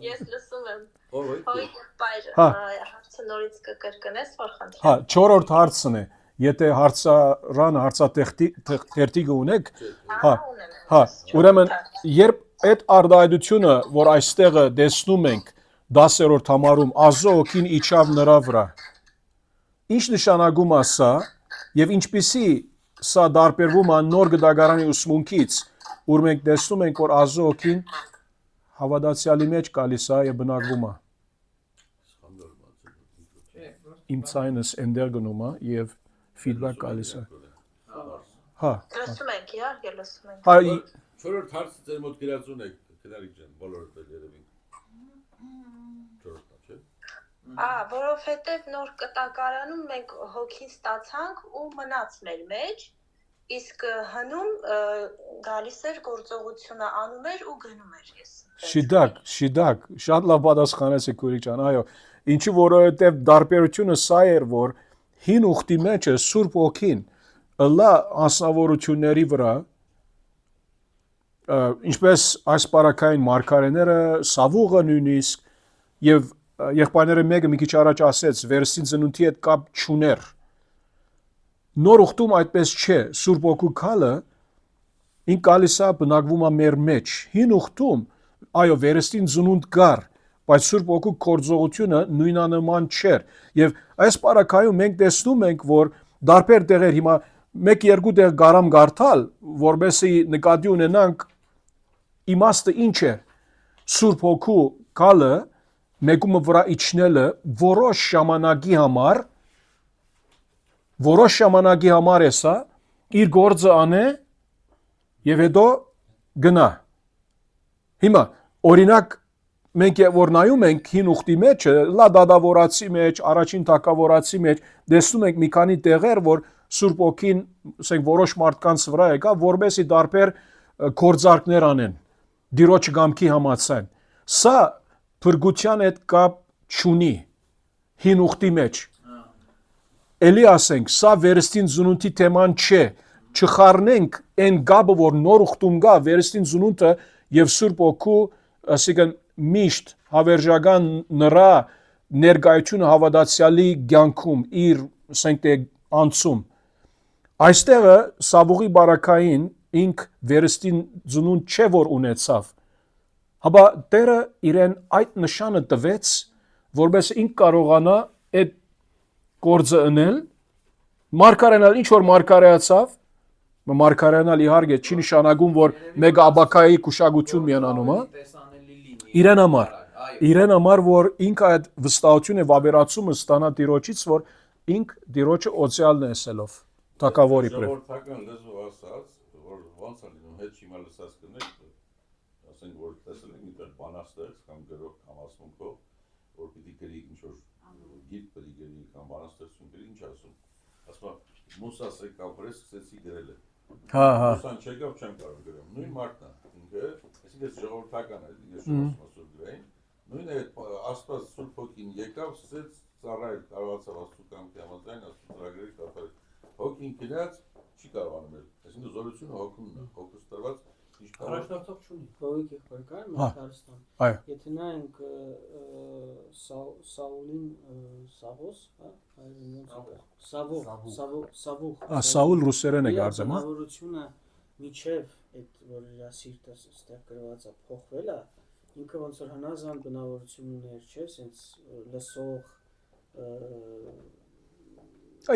Ես լսում եմ։ Ո՞վ է։ Հոյ բայրը։ Հա։ Հարցը նորից կկրկնես, որ խնդրեմ։ Հա, 4-րդ հարցն է։ Եթե հարցարան հարցատերտիկը ունեք, հա, ուրեմն երբ այդ արդայությունը, որ այստեղը տեսնում ենք 10-րդ համարում Աստծո հոգին իջավ նրա վրա։ Ինչ նշանակում է սա եւ ինչպիսի սա դարբերվում է նոր գդագարանի ուսմունքից, ուր մենք տեսնում ենք, որ Աստծո հոգին հավատացյալի մեջ գալիս է եւ բնակվում է։ Իմ ցայնս էնդեր գնում է եւ feedback գալիս է։ Հա։ Լսում ենք, իհարկե լսում ենք։ Հա, 4-րդ հարցը ձեր մոտ գրածուն եք, քնարիկ ջան, բոլորը երևին։ 4-րդը, չէ՞։ Որովհետև նոր կտակարանում մենք հոգին ստացանք ու մնաց մեր մեջ Իսկ հնում գալիս էր գործողությունը անում էր ու գնում էր ես։ Շիդակ, շատ լավ պատասխանեցի քուրիկ ջան, այո։ Ինչու որովհետև դարբերությունը սա էր, որ հին ուխտի մեջը Սուրբ Օքին ըլա անձնավորությունների վրա, ինչպես այս պարակային մարգարեները, Սավուղը նույնիսկ եւ եղբայրները մեկը մի քիչ առաջ ասեց, վերստին ծնունդի հետ կապ չուներ։ Նոր ուխտում այդպես չէ, Սուրբ Օգու քալը ինք գալիս է բնակվում է մեր մեջ։ Հին ուխտում այո, վերստին ծնունդ կար, բայց Սուրբ Օգու կորձողությունը նույնանման չէր։ Եվ այս պարակայում մենք տեսնում ենք, որ դարբեր տեղեր հիմա 1-2 տեղ գարամ գարթալ, որբեսի նկատի ունենանք իմաստը ինչ է։ Սուրբ Օգու կալը մեկումը վրա իջնելը որոշ ժամանակի համար է սա, իր գործը անե եւ հետո գնա։ Հիմա օրինակ մենք որ նայում ենք հին ուխտի մեջը, լա դադավորացի մեջ, առաջին թագավորացի մեջ, տեսնում ենք մի քանի տեղեր, որ Սուրբ Օքին, ասենք որոշ մարդկանց վրա եկա, որբեսի դարբեր գործարքներ անեն, դիրոջ գամքի համաձայն։ Սա փրկության հետ կապ չունի հին ուխտի մեջ։ Էլի ասենք, սա վերստին ծնունդի թեման չէ։ Չխառնենք այն գաբը, որ նոր ուխտում կա, վերստին ծնունդը եւ Սուրբ Օգու, ասիկան միշտ հավերժական նրա ներկայությունը հավատացյալի կյանքում իր ասենք թե անցում։ Այստեղը Սավուղի բարակային ինք վերստին ծնունդ չէ որ ունեցավ։ Հաբա Տերը իրեն այդ նշանը տվեց, որպես ինք կարողանա այդ գործը անել, մարգարենալ ինչ որ մարգարեացավ, մարգարենալ իհարկե չի նշանակում, որ մեկ աբակայի կուշագություն միանանում, իրեն համար, որ ինք այդ վստահությունը վավերացումը ստանա Տիրոջից, որ ինք Տիրոջը օծյալն է ասելով, թագավորի պրև։ Ժողովրդական լեզվով ասած, որ ոնց է լինում հետ չիմա լսած կնեք, ասենք որ տեսել եք միտեղ բանաստեղծ կամ գրող կամ ասմունքով, որ պիտի գրի ինչ որ գիրք պիտի գրի կամ բանաստեղծություն գրի, ինչ ասում։ Ասում Մուսաս եկավ վրես սկսեցի գրել է։ Մուսան չեկավ չեմ կարող գրեմ։ Նույն մարդն է, ինքը, այսինքն ժողովրդական է, ես ասում գրեին։ Նույն է Աստված Սուրբ Հոգին եկավ, սկսեց ծառայել, կարողացավ Աստծո կամքի համաձայն Աստծո ծրագրերի կատարել։ Հոգին գնաց, չի կարողանում։ Այսինքն զորությունը հոգումն է, հոգուց տրված Առաջնորդող չունի։ Գոյիկ եղբայր Մարտարստան։ Այո։ Եթե նայենք Սաուլին Սավոս, հա, Սավուղ։ Սաուլ ռուսերեն է գարձեմ, հա։ Բնավորությունը միջև այդ որ իր սիրտը ստեղ գրված է փոխվել է, ինքը ոնց որ հնազանդ բնավորություն ուներ, չէ՞, sense լսող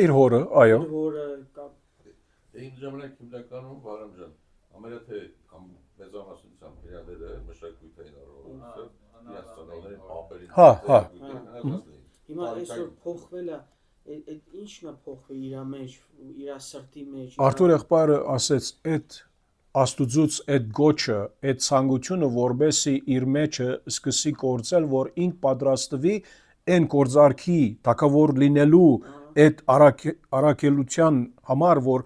Իր հորը, այո։ իր հորը Այն ժամանակ հիմնականում Վարամ ջան, ամենաթե կամ մեծամասնությամբ իրավերը մշակույթային առողջը, իրացանալների պապերին։ Հա։ Հիմա այսօր փոխվել է, այդ ի՞նչն է փոխվել իր մեջ, իր սրտի մեջ։ Արթուր եղբայրը ասեց, այդ Աստուծուց այդ գոչը, այդ ցանկությունը, որբեսի իր մեջը սկսի գործել, որ ինք պատրաստվի այն գործարքի թակավոր լինելու այդ առաքելության համար, որ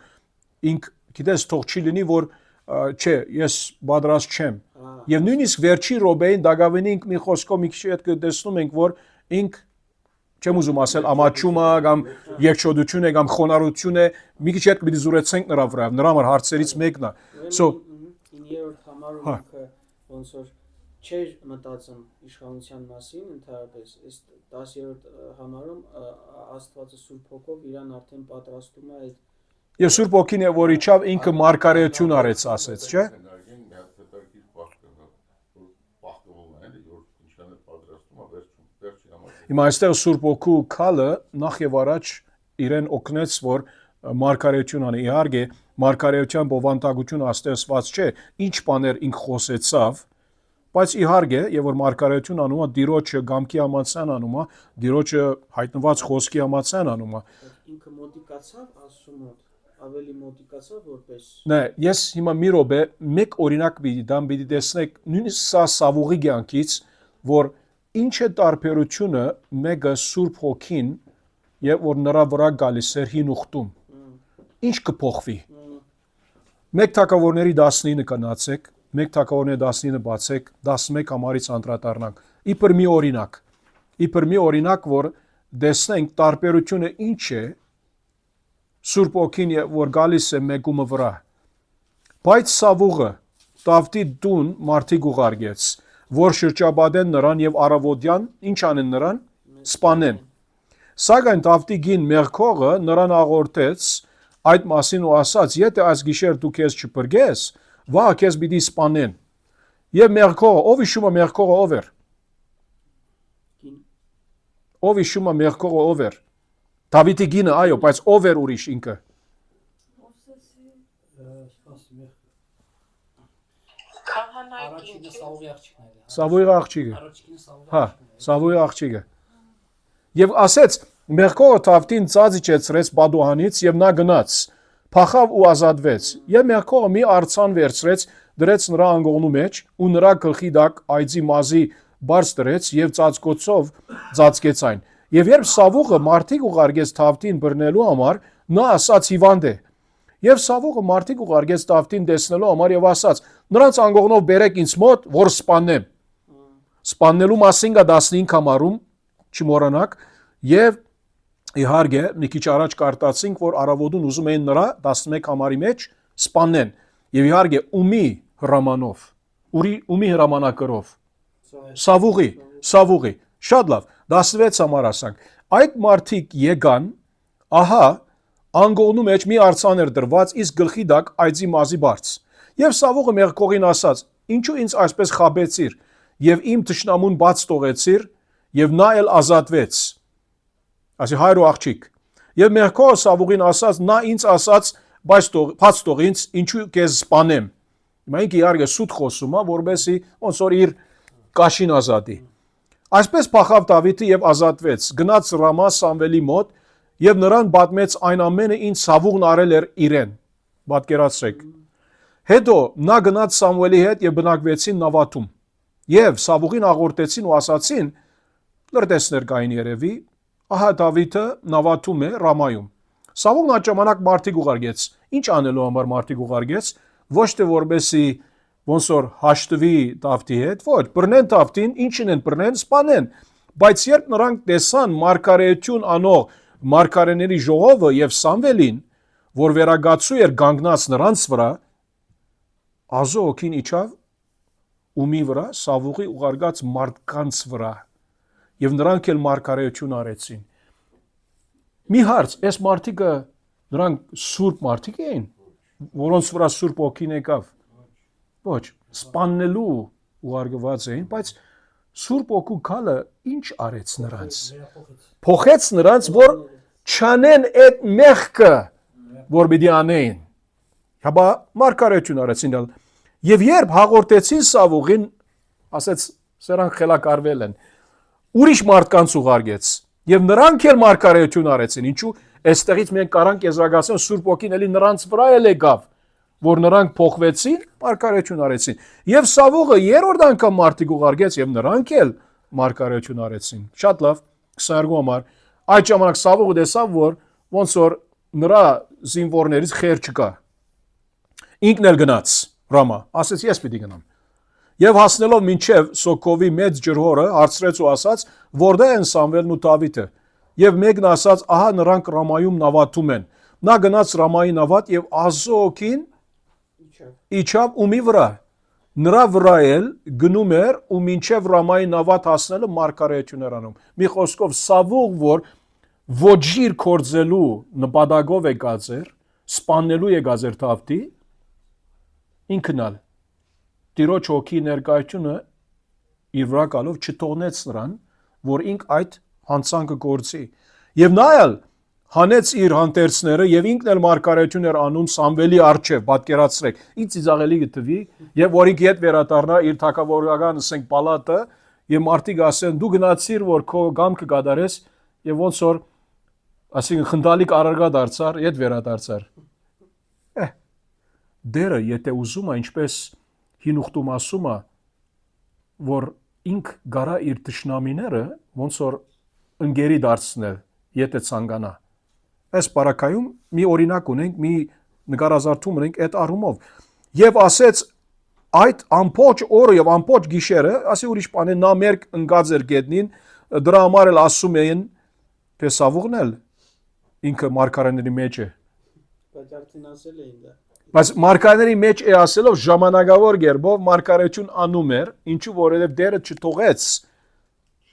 ինք գիտես թող չի լինի, որ չէ, ես պատրաստ չեմ։ Եվ նույնիսկ վերջի րոպեին դակավին ինք մի խոսքով մի քիչ հետ տեսնում ենք, որ ինք չեմ ուզում ասել ամաչումը կամ երկչոդություն է կամ խոնարհություն է, մի քիչ հետ պիտի զուրեցենք նրա վրա, նրա համար հարցերից մեկն է։ So 9-րդ համարում ինքը ոնց որ չէր մտածում իշխանության մասին ընդհանրապես, այս 10-րդ համարում Աստվածը Սուրբ Հոգով իրան արդեն պատրաստում է այդ Եվ Սուրբ Հոգին է որ իջավ ինքը մարգարեություն արեց ասեց, չէ՞։ Հիմա այստեղ Սուրբ Հոգու քալը նախ եւ առաջ իրեն օգնեց որ մարգարեություն անի, իհարկե մարգարեության բովանդակությունը աստեղծված չէ, ինչ բաներ ինք խոսեցավ, բայց իհարկե եւ որ մարգարեություն անում է Տիրոջը գամքի համաձայն անում է, Տիրոջը հայտնված խոսքի համաձայն անում է։ Ինքը մոտիկացավ Աստծո մոտ, ավելի մոտիկացավ որպես Նե, ես հիմա մի րոպե մեկ օրինակ պիտի դամ, պիտի տեսնեք նույնիսկ սա Սավուղի կյանքից, որ ինչ է տարբերությունը մեկը Սուրբ Հոգին եւ որ նրա վրա գալիս էր հին ուխտում։ Ինչ կփոխվի։ Մեկ թագավորների 19 կնացեք, մեկ թագավորների 19 բացեք, 11 համարից անդրադառնանք։ Իբր մի օրինակ, որ դեսնենք տարբերությունը ինչ է Սուրբ Օքին, որ գալիս է մեկումը վրա։ Բայց Սավուղը Դավթի տուն մարդիկ ուղարկեց, որ շրջապատեն նրան եւ առավոտյան ինչ անեն նրան, սպանեն։ Սակայն Դավթի գին մեղքողը նրան աղոթեց այդ մասին ու ասաց. եթե այս գիշեր դու քեզ չփրկես, վաղ քեզ պիտի սպանեն։ Եվ մեղքողը, ով հիշում է մեղքողը ով էր։ Ով հիշում է մեղքողը ով էր։ Դավիթի գինը, այո, բայց ով էր ուրիշ ինքը։ Առաջինը Սավուղի աղջիկն էր։ Սավուղի աղջիկը։ Առաջինը Սավուղի Հա, աղջիկն էր։ Սավուղի աղջիկը։ Եվ ասեց, մեղքողը Դավթին ծածիճեցրեց բադուհանից եւ նա գնաց, փախավ ու ազատվեց։ Եվ մեղքողը մի արցան վերցրեց, դրեց նրա անգողնու մեջ ու նրա գլխի տակ այծի մազի բարձ դրեց եւ ծածկոցով ծածկեց այն։ Եվ երբ Սավուղը մարդիկ ուղարկեց Դավթին բռնելու համար, նա ասաց հիվանդ է։ Եվ Սավուղը մարդիկ ուղարկեց Դավթին տեսնելու համար եւ ասաց. նրանց անգողնով բերեք ինձ մոտ, որ սպանեմ։ Սպանելու մասին կա 15 համարում, չմոռանաք, եւ իհարկե մի քիչ առաջ կարտացինք, որ առավոտուն ուզում էին նրա 11 համարի մեջ սպանեն։ Եվ իհարկե ումի հրամանով, ումի հրամանակրով։ Սավուղի։ Շատ լավ, 16 համար ասանք։ Այդ մարդիկ եկան, ահա անգողնու մեջ մի արցան էր դրված, իսկ գլխի տակ այծի մազի բարձ։ Եվ Սավուղը մեղքողին ասաց. ինչու ինձ այսպես խաբեցիր եւ իմ թշնամուն բաց տողեցիր եւ նա էլ ազատվեց։ Ասի հայր ու աղջիկ։ Եվ մեղքողը Սավուղին ասաց. նա ինձ ասաց, բայց բաց տող ինձ, ինչու քեզ սպանեմ։ Հիմա ինքը իհարկե սուտ խոսում է, որբեսի ոնց որ իր կաշին ազատի։ Այսպես փախավ Դավիթը եւ ազատվեց, գնաց Ռամա Սամվելի մոտ եւ նրան պատմեց այն ամենը, ինչ Սավուղն արել էր իրեն։ Պատկերացրեք։ Հետո նա գնաց Սամուելի հետ եւ բնակվեցին Նավաթում։ Եվ Սավուղին աղոթեցին ու ասացին. լրտեսներ կային երևի, ահա Դավիթը Նավաթում է Ռամայում։ Սավուղն այդ ժամանակ մարդիկ ուղարկեց։ Ինչ անելու համար մարդիկ ուղարկեց, ոչ թե որբեսի ոնց որ հաշտվի Դավթի հետ, ոչ, բռնեն Դավթին, ինչին են բռնեն, սպանեն։ Բայց երբ նրանք տեսան մարգարեություն անող մարգարեների ժողովը եւ Սամվելին, որ վերագացու էր գանգնած նրանց վրա, Ազո օքին իջավ ումի վրա, Սավուղի ուղարկած մարդկանց վրա, եւ նրանք էլ մարգարեություն արեցին։ Մի հարց, այս մարդիկը նրանք սուրբ մարդիկ էին, որոնց վրա Սուրբ օքին եկավ։ Ոչ, սպաննելու ուղարկված էին, բայց Սուրբ օգու քալը ինչ արեց նրանց։ Փոխեց նրանց, որ չանեն այդ մեղքը, որ պիտի անեին։ Հաբա մարգարեություն արեցին։ Եվ երբ հաղորդեցին Սավուղին, ասեց, սրանք խելակարվել են, ուրիշ մարդկանց ուղարկեց, եւ նրանք էլ մարգարեություն արեցին։ Ինչու՞, այստեղից մենք կարանք եզրակացնել Սուրբ օգին էլի նրանց վրա էլ եկավ, որ նրանք փոխվեցին, մարգարեություն արեցին։ Եվ Սավուղը երրորդ անգամ մարդիկ ուղարկեց եւ նրանք էլ մարգարեություն արեցին։ Շատ լավ, 22 համար։ Այդ ժամանակ Սավուղը տեսավ, որ ոնց որ նրա զինվորներից խեր չկա։ Ինքն էլ գնաց Ռամա, ասեց ես պիտի գնամ։ Եվ հասնելով մինչև Սոկովի մեծ ջրհորը, հարցրեց ու ասաց, որտե՞ղ են Սամվելն ու Դավիթը։ Եվ մեկն ասաց, ահա նրանք Ռամայում նավաթում են։ Նա գնաց Ռամայի նավատ եւ Ազոքին իջավ ումի վրա։ Նրա վրա էլ գնում էր ու մինչև Ռամայի նավատ հասնելը մարգարեություն էր անում։ Մի խոսքով Սավուղ, որ ոչիր կորձելու նպատակով եկած էր, սպանելու եկած էր Դավթի, ինքնալ Տիրոջ հոգի ներկայությունը իր վրա գալով չթողնեց նրան, որ ինք այդ հանցանքը գործի։ Եվ նա էլ հանեց իր հանդերձները եւ ինքն էլ մարգարեություն էր անում Սամվելի առջև, պատկերացրեք։ Ինչ ծիծաղելի գտվի, եւ որ ինքը հետ վերադառնա իր թակավորական ասենք պալատը եւ մարդիկ ասեն դու գնացիր որ քո գամքը գադարես եւ ոնց որ ասենք խնդալիկ առարգա դարձար, հետ վերադարձար։ Դերը եթե ուզում է ինչպես հին ուխտում ասում է, որ ինք գարա իր թշնամիները ոնց որ ընկերի դարձնել, եթե ցանկանա։ Այս բարակայում մի օրինակ ունենք մի նկարազարդում ունենք այդ առումով։ Եվ ասեց այդ ամբողջ օրը եւ ամբողջ գիշերը, ասի ուրիշ բան է, նա մերկ ընկած էր գետնին, դրա համար էլ ասում էին, թե Սավուղն էլ ինքը մարգարեների մեջ է։ Բայց արդեն ասել էին դա։ Բայց մարգարեների մեջ է ասելով ժամանակավոր գերբով մարգարեություն անում էր, ինչու որովհետև դերը չթողեց,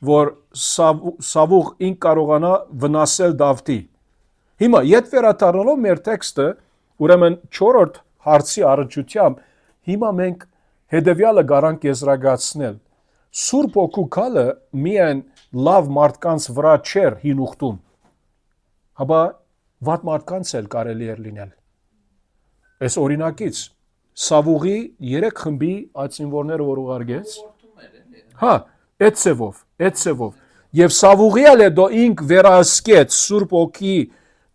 որ Սավուղ ինք կարողանա վնասել Դավթի։ Հիմա ետ վերադառնալով մեր տեքստը, ուրեմն 4-րդ հարցի առնչությամբ, հիմա մենք հետևյալը գարանք եզրակացնել։ Սուրբ Հոգու քալը միայն լավ մարդկանց վրա չէր հին ուխտում, հապա վատ մարդկանց էլ կարելի էր լինել։ Այս օրինակից Սավուղի 3 խմբի այդ զինվորները որ ուղարկեց, հա, այդ ծևով, եւ Սավուղի էլ հետո ինք վերահսկեց Սուրբ Հոգի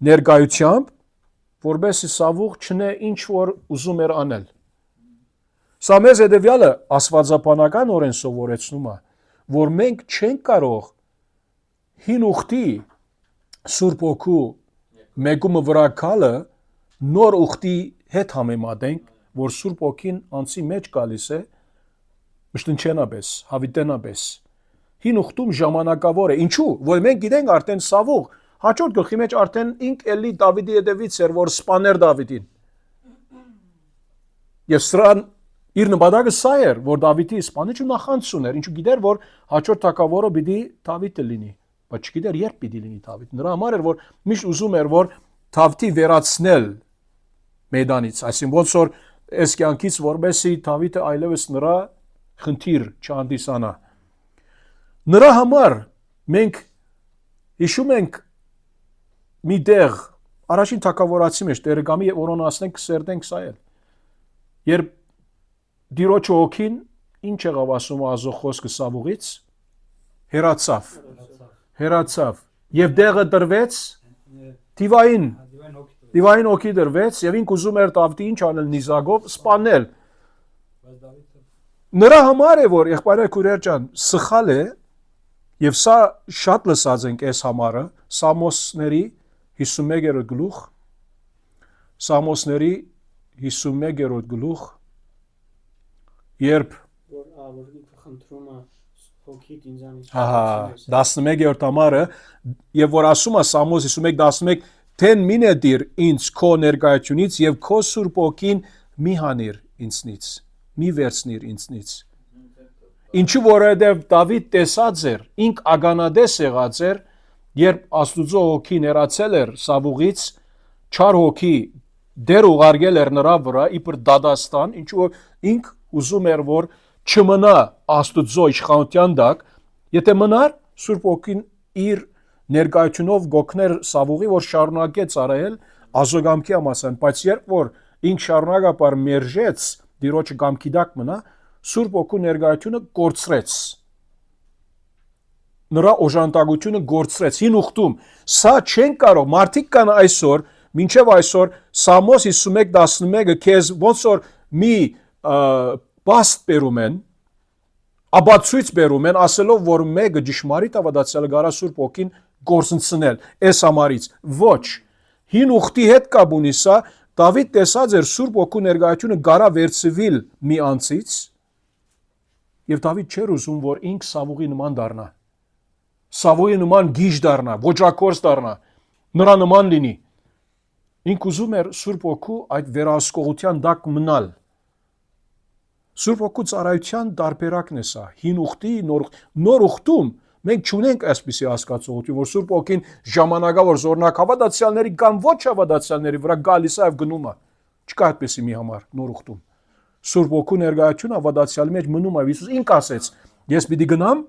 ներկայությամբ, որբեսի Սավուղ չնե ինչ որ ուզում էր անել։ Սա մեզ հետևյալը աստվածաբանական օրեն սովորեցնում է, որ մենք չենք կարող հին ուխտի Սուրբ Հոգու մեգումը վրա քալը նոր ուխտի հետ համեմատենք, որ Սուրբ Հոգին անցի մեջ գալիս է մշտնչենաբես, հավիտենաբես։ Հին ուխտում ժամանակավոր է։ Ինչու? Որ մենք գիտենք արդեն Սավուղ հաջորդ գլխի մեջ արդեն ինք էլի Դավիթի հետևից էր, որ սպաներ Դավիթին։ Եվ սրան իր նպատակը սա էր, որ Դավիթի սպանիչը նախանցում էր, ինչու գիտեր, որ հաջորդ թագավորը պիտի Դավիթը լինի, բայց չգիտեր երբ պիտի լինի Դավիթ։ Նրա համար էր, որ միշտ ուզում էր, որ Դավիթի վերացնել մեդանից, այսինքն ոնց որ այս կյանքից որբեսի Դավիթը այլևս նրա խնդիր չհանդիսանա։ Նրա համար մենք հիշում ենք մի տեղ առաջին թագավորացի մեջ Տերգամի օրոնասնենք սերտենք սայել։ Երբ Տիրոջ հոգին ինչ եղավ ասում Ազո խոսքը Սավուղից, հեռացավ եւ դեղը դրվեց Դիվային հոգի դրվեց եւ ինք ուզում էր Դավթի ինչ անել նիզակով սպանել։ Նրա համար է որ եղբայրը քուրեր ջան սխալ է եւ սա շատ լսած ենք այս համարը Սամոսների 51-րդ գլուխ Սամոսների 51-րդ գլուխ երբ որ խնդրում է հոգիդ ինձանից 11-րդ համարը եւ որ ասում է Սամոս 51:11 Թեն մինե դիր ինձ քո ներկայությունից եւ քո Սուրբ Հոգին մի հանիր ինձնից, մի վերցնիր ինձնից։ Ինչու որովհետեւ Դավիթ տեսած էր, ինք ագանադես եղած էր, երբ Աստուծո հոգին հեռացել էր Սավուղից, չար հոգի դեր ուղարկել էր նրա վրա իբր դադաստան, ինչու որ ինք ուզում էր որ չմնա Աստուծո իշխանության տակ, եթե մնար Սուրբ Հոգին իր ներկայությունով գոքներ Սավուղի, որ շարունակեց արել ազոգամքի ամասան, բայց երբ որ ինք շարունակապար մերժեց Տիրոջ գամքի տակ մնա, Սուրբ Հոգու ներկայությունը կորցրեց։ Նրա օժանդակությունը կորցրեց հին ուխտում։ Սա չեն կարող, մարդիկ կան այսօր, մինչև այսօր Սամոս 51:11-ը քեզ ոնց որ մի բաստ բերում են, աբացույց բերում են, ասելով որ մեկը ճշմարիտ ավադացյալը գարա Սուրբ Հոգին գործընծնել այս համարից ոչ հին ուխտի հետ կապ ունի սա Դավիթ տեսած էր Սուրբ Հոգու ներկայությունը գարա վերցվիլ մի անցից եւ Դավիթ չէր ուզում որ ինք Սավուղի նման դառնա Սավուղի նման գիժ դառնա ոչակորս դառնա նրա նման լինի ինք ուզում էր Սուրբ Հոգու այդ վերահսկողության տակ մնալ Սուրբ Հոգու ծառայության տարբերակն է սա հին ուխտի նոր ուխտում մենք չունենք այսպիսի հասկացողություն, որ Սուրբ Հոգին ժամանակավոր զորնակ հավատացյալների կամ ոչ հավատացյալների վրա գալիս է եւ գնում է։ Չկա այդպիսի մի համար նոր ուխտում։ Սուրբ Հոգու ներկայությունը հավատացյալի մեջ մնում է։ Հիսուս ինք ասեց. Ես պիտի գնամ,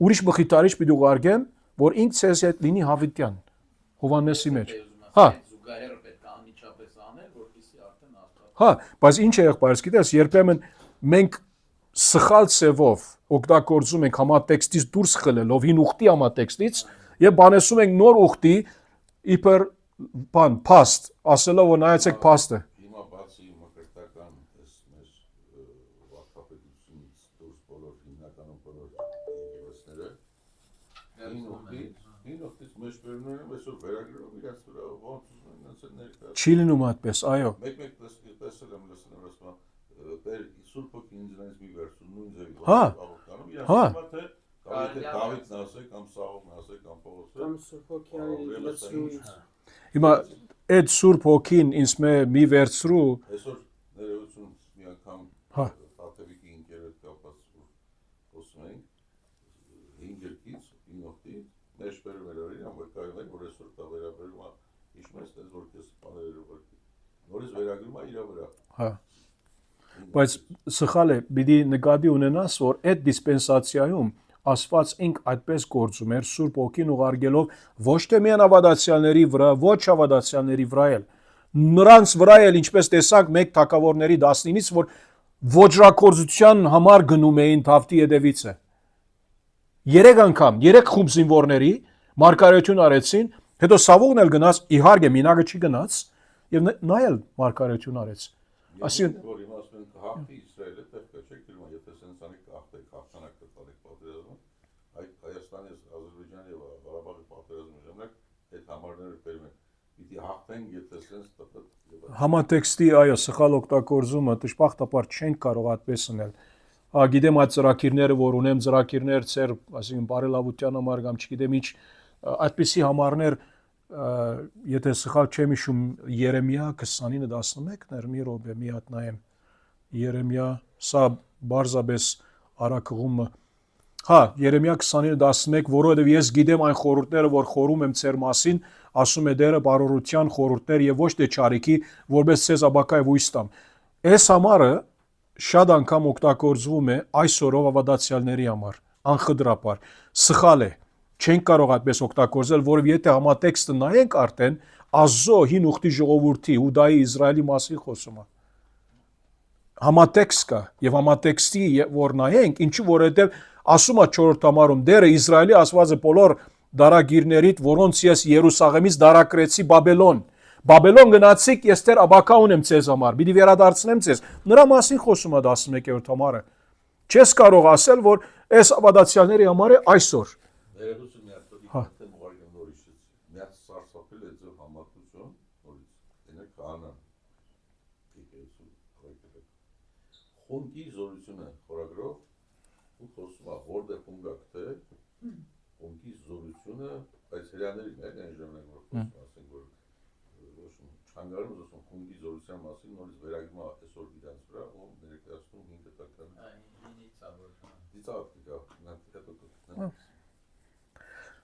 ուրիշ մխիթարիչ պիտի ուղարկեմ, որ ինք ցեզ հետ լինի հավիտյան։ Հովհաննեսի մեջ։ Հա։ Զուգահեռը պետք է անմիջապես անել, որպեսզի արդեն Աստված։ Հա, բայց ինչ է եղբայրս, գիտես, երբեմն մենք սխալ ծևով օգտագործում ենք համատեքստից դուրս խլելով հին ուխտի համատեքստից եւ բանեսում ենք նոր ուխտի իբր բան փաստ ասելով որ նայեցեք փաստը Հիմա բացի մկրտական այս մեր վարքապետությունից դուրս բոլոր հիմնականում բոլոր եկեղեցիները հին ուխտից մեջ բերումներն այսօր վերագրում իրաց վրա ոնց ուզում են ներկայացնել։ Չի լինում այդպես, այո։ Մեկ տեսել եմ լսել ասում բեր Սուրբ Հոգին ինձանից մի վերցու նույն ձևի Հա։ աղոթանում Հա։ իրաց թե Դավիթն ասե կամ Սաղովն ասե կամ Պողոսը Կամ Սուրբ Հոգյանի լցրու ինձ։ Հիմա այդ Սուրբ Հոգին ինձ մի վերցրու, այսօր ներողություն մի անգամ Հա։ Թաթևիկի ինքերդ կապած խոսում ենք 5 երկից 5 օգտի մեջ բերում էր իրան վկայում էր որ այսօր դա վերաբերում է իշմես դες որ քեզ բաներով նորից վերագրում է իր վրա հա։ Բայց սխալ է, պիտի նկատի ունենաս, որ այդ դիսպենսացիայում Աստված ինք այդպես գործում էր Սուրբ Հոգին ուղարկելով ոչ թե միայն ավադացյալների վրա, ոչ ավադացյալների վրա էլ, նրանց վրա էլ ինչպես տեսանք մեկ թագավորների 19-ից, որ ոճրակորձության համար գնում էին Դավթի հետևիցը։ 3 անգամ, 3 խումբ զինվորների մարգարեություն արեցին, հետո Սավողն էլ գնաց, իհարկե մինագը չի գնաց, եւ նա էլ մարգարեություն արեց։ Այսինքն որ իմաստում են հաղթի Իսրայելը պետք է չէ դրում եթե սենց անի հաղթեք հաղթանակ կտալեք պատերազմը այդ Հայաստանի Ադրբեջանի եւ Ղարաբաղի պատերազմի ժամանակ այդ համարները բերում են պիտի հաղթեն եթե սենց համատեքստի այո սխալ օգտագործումը դժբախտաբար չենք կարող այդպես անել։ Գիտեմ այդ ծրագիրները, որ ունեմ ծրագիրներ ծեր, այսինքն բարելավության համար կամ չգիտեմ ինչ այդպիսի համարներ եթե սխալ չեմ հիշում Երեմիա 29:11-ներ մի րոպե մի հատ նայեմ Երեմիա սա բարձաբես արաքղումը հա Երեմիա 29:11 որովհետև ես գիտեմ այն խորհուրդները որ խորում եմ ծեր մասին ասում է դերը բարօրության խորհուրդներ եւ ոչ թե չարիքի որպես ցեզ աբակայ ույս տամ այս համարը շատ անգամ օգտագործվում է այսօրով ավադացյալների համար անխդրապար սխալ է չենք կարող այդպես օգտագործել, որովհետև եթե համատեքստը նայենք արդեն Ազո հին ուխտի ժողովրդի Հուդայի Իսրայելի մասին խոսում է։ Համատեքստ կա եւ համատեքստի որ նայենք, ինչու որովհետև ասում է 4-րդ համարում դերը Իսրայելի ասվածը բոլոր դարագիրներից, որոնց ես Երուսաղեմից դարակրեցի Բաբելոն։ Բաբելոն գնացիք, ես դեռ աբակա ունեմ ցեզ համար, պիտի վերադարձնեմ ցեզ։ Նրա մասին խոսում է 11-րդ համարը։ Չես կարող ասել, որ այս ավադացյալների համար է այսօր։ ներողություն մի հատ դեպի ուղարկեմ նորից մի հատ սարսափել է ձեր համակցություն նորից դենը կանան եկեցու պրոյեկտը խոնգի զորությունը խորագրով ու խոսում է որտեղ խոնգակ թե խոնգի զորությունը այս հրաների մեր այն ժամանակ որ խոսում ասենք որ չանգարում ասում խոնգի զորության մասին նորից վերագրում է այսօր իրանց վրա ու ներկայացնում 5 տական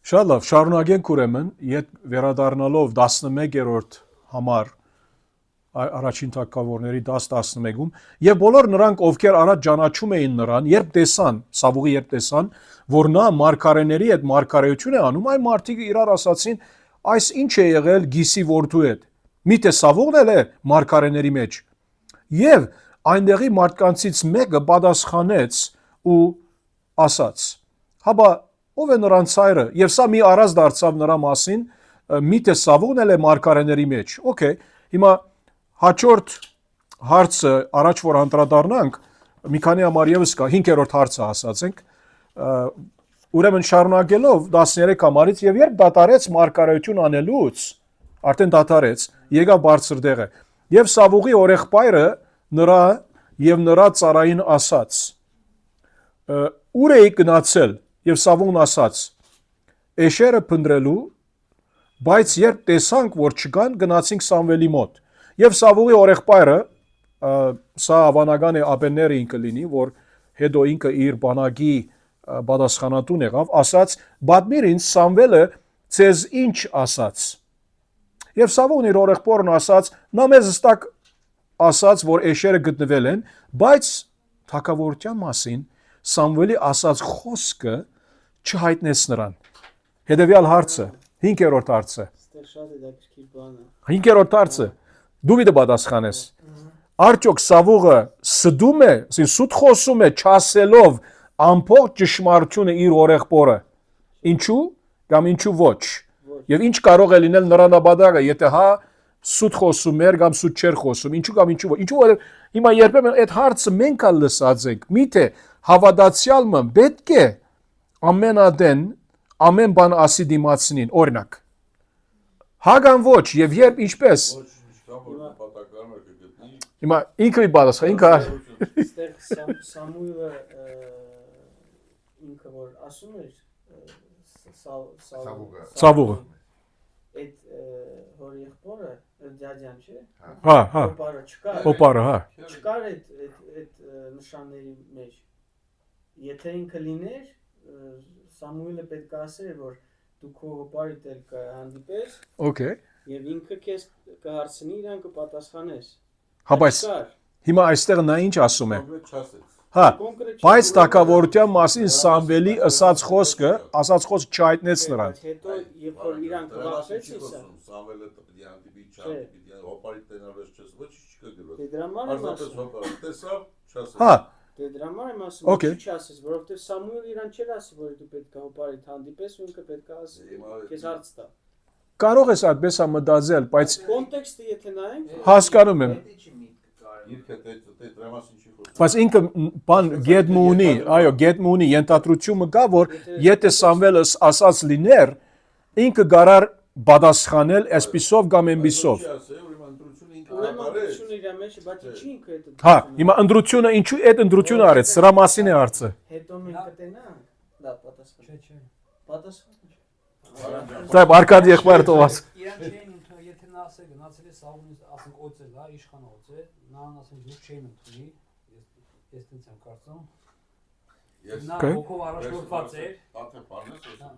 Շատ լավ, շարունակենք ուրեմն, ետ վերադառնալով 11-րդ համար առաջին թագավորների 10-11-ում եւ բոլոր նրանք ովքեր առաջ ճանաչում էին նրան, երբ տեսան, Սավուղի երբ տեսան, որ նա մարգարեների հետ մարգարեություն է անում, այն մարդիկ իրար ասացին, այս ինչ է եղել Գիսի որդու հետ։ Միթե Սավուղն էլ է մարգարեների մեջ։ Եվ այնտեղի մարդկանցից մեկը պատասխանեց ու ասաց. Հաբա ով է նրանց հայրը եւ սա մի առած դարձավ նրա մասին միթե Սավուղն էլ է մարգարեների մեջ օքեյ հիմա հաջորդ հարցը առաջ որ անդրադառնանք մի քանի համար եւս կա 5-րդ հարցը ասացինք ուրեմն շարունակելով 13 համարից եւ երբ դատարեց մարգարեություն անելուց արդեն դատարեց եկավ բարձր դեղը եւ Սավուղի օրեղբայրը նրա եւ նրա ծառային ասաց ուր էի գնացել եւ Սավուղն ասաց Էշերը փնտրելու բայց երբ տեսանք որ չկան գնացինք Սամվելի մոտ եւ Սավուղի օրեղբայրը սա հավանական է Աբեները ինքը լինի որ հետո ինքը իր բանակի պատասխանատուն եղավ ասաց բադմիր ինձ Սամվելը ցեզ ինչ ասաց եւ Սավուղն իր օրեղբորն ասաց նա մեզ հստակ ասաց որ Էշերը գտնվել են բայց թագավորության մասին Սամվելի ասաց խոսքը չհայտնեց նրան։ Հետևյալ հարցը, 5-րդ հարցը։ Ստեղ շատ է դա քիչ բան է։ 5-րդ հարցը։ Դու մի պատասխանես։ Արդյոք Սավուղը սդում է, ասին սուտ խոսում է չասելով ամփոփ ճշմարտությունը իր օրեղբորը։ Ինչու կամ ինչու ոչ։ Եվ ինչ կարող է լինել նրա նպատակը, եթե հա սուտ խոսում էր կամ սուտ չէր խոսում, ինչու կամ ինչու ոչ։ Ինչու որ հիմա երբեմն այդ հարցը մենք լսած ենք։ Միթե հավատացյալը պետք է ամենադեն ամեն բան ասի դիմացնին, օրինակ։ Հագան ոչ, եւ երբ ինչպես։ Ոչ ինչքան որ պատակարանը կգտնի, Հիմա ինքը պատասխան, ինքը Ստեղ Սամուելը ինքը որ ասում էր Սավուղը։ այդ հոր եղբորը դյաջան չէ։ Հա, հա, Օպարը չկար։ օպարը, հա։ Չկար այդ նշանների մեջ։ Եթե ինքը լիներ, Սամուելը պետք է ասեր, որ դու քո օպարիդ էլ կհանդիպես Okay։ եւ ինքը քեզ կհարցնի, իրան կպատասխանես։ Հա, բայց Չկար։ հիմա այստեղ նա ինչ ասում է։ կոնկրետ չասեց։ Հա, Կոնկրետ բայց թակավորության մասին Սամվելի ասած խոսքը չհայտնեց նրան։ Բայց հետո երբ որ իրան կվախվեց իսա։ Սամվելը պիտի հանդիպի, չհանդիպի, օպարիտ տենալես չես, ոչ չկա գրված։ Դե դրա համար եմ Պարզապես ասում։ օպարը տեսավ, չասեց։ Հա, Դե դրա համար եմ ասում, Okay։ չի ասես, որովհետեւ Սամուելը իրան չէր ասի, որ դու պետք է օպարիդ հանդիպես, ու ինքը պետք է ասի, քեզ հարց տա։ կարող ես այդպես մտածել, բայց Կոնտեքստը եթե նայենք, հասկանում եմ։ Իրքը դրա մասին չի խոսում։ Բայց ինքը բան գետմու ունի, այո, գետմու ունի, ենթադրությունը կա, որ եթե Սամվելը ասած լիներ, ինքը գարար պատասխանել այսպիսով կամ այնպիսով։ Չի ասել, ուրեմն ընտրությունը ինքը ուրեմն ապարեց։ ընտրությունը իր մեջ, բայց չի ինքը այդ։ Հա, հիմա ընտրությունը ինչու այդ ընտրությունը արեց, սրա մասին է հարցը։ Հետո մենք կտենանք։ Դա պատասխան։ Չէ։ Պատասխան։ Դա Արկադի եղբայր Տովաս։ Իրան չէին ընդունել, եթե նա ասել գնացել է Սաուլին, ասենք օծել, հա, իշխան օծել, նրան ասենք դուք չէին ընդունի, ես տենց եմ կարծում։ Նա Okay։ հոգով առաջնորդված էր, Աթը բանես ասում։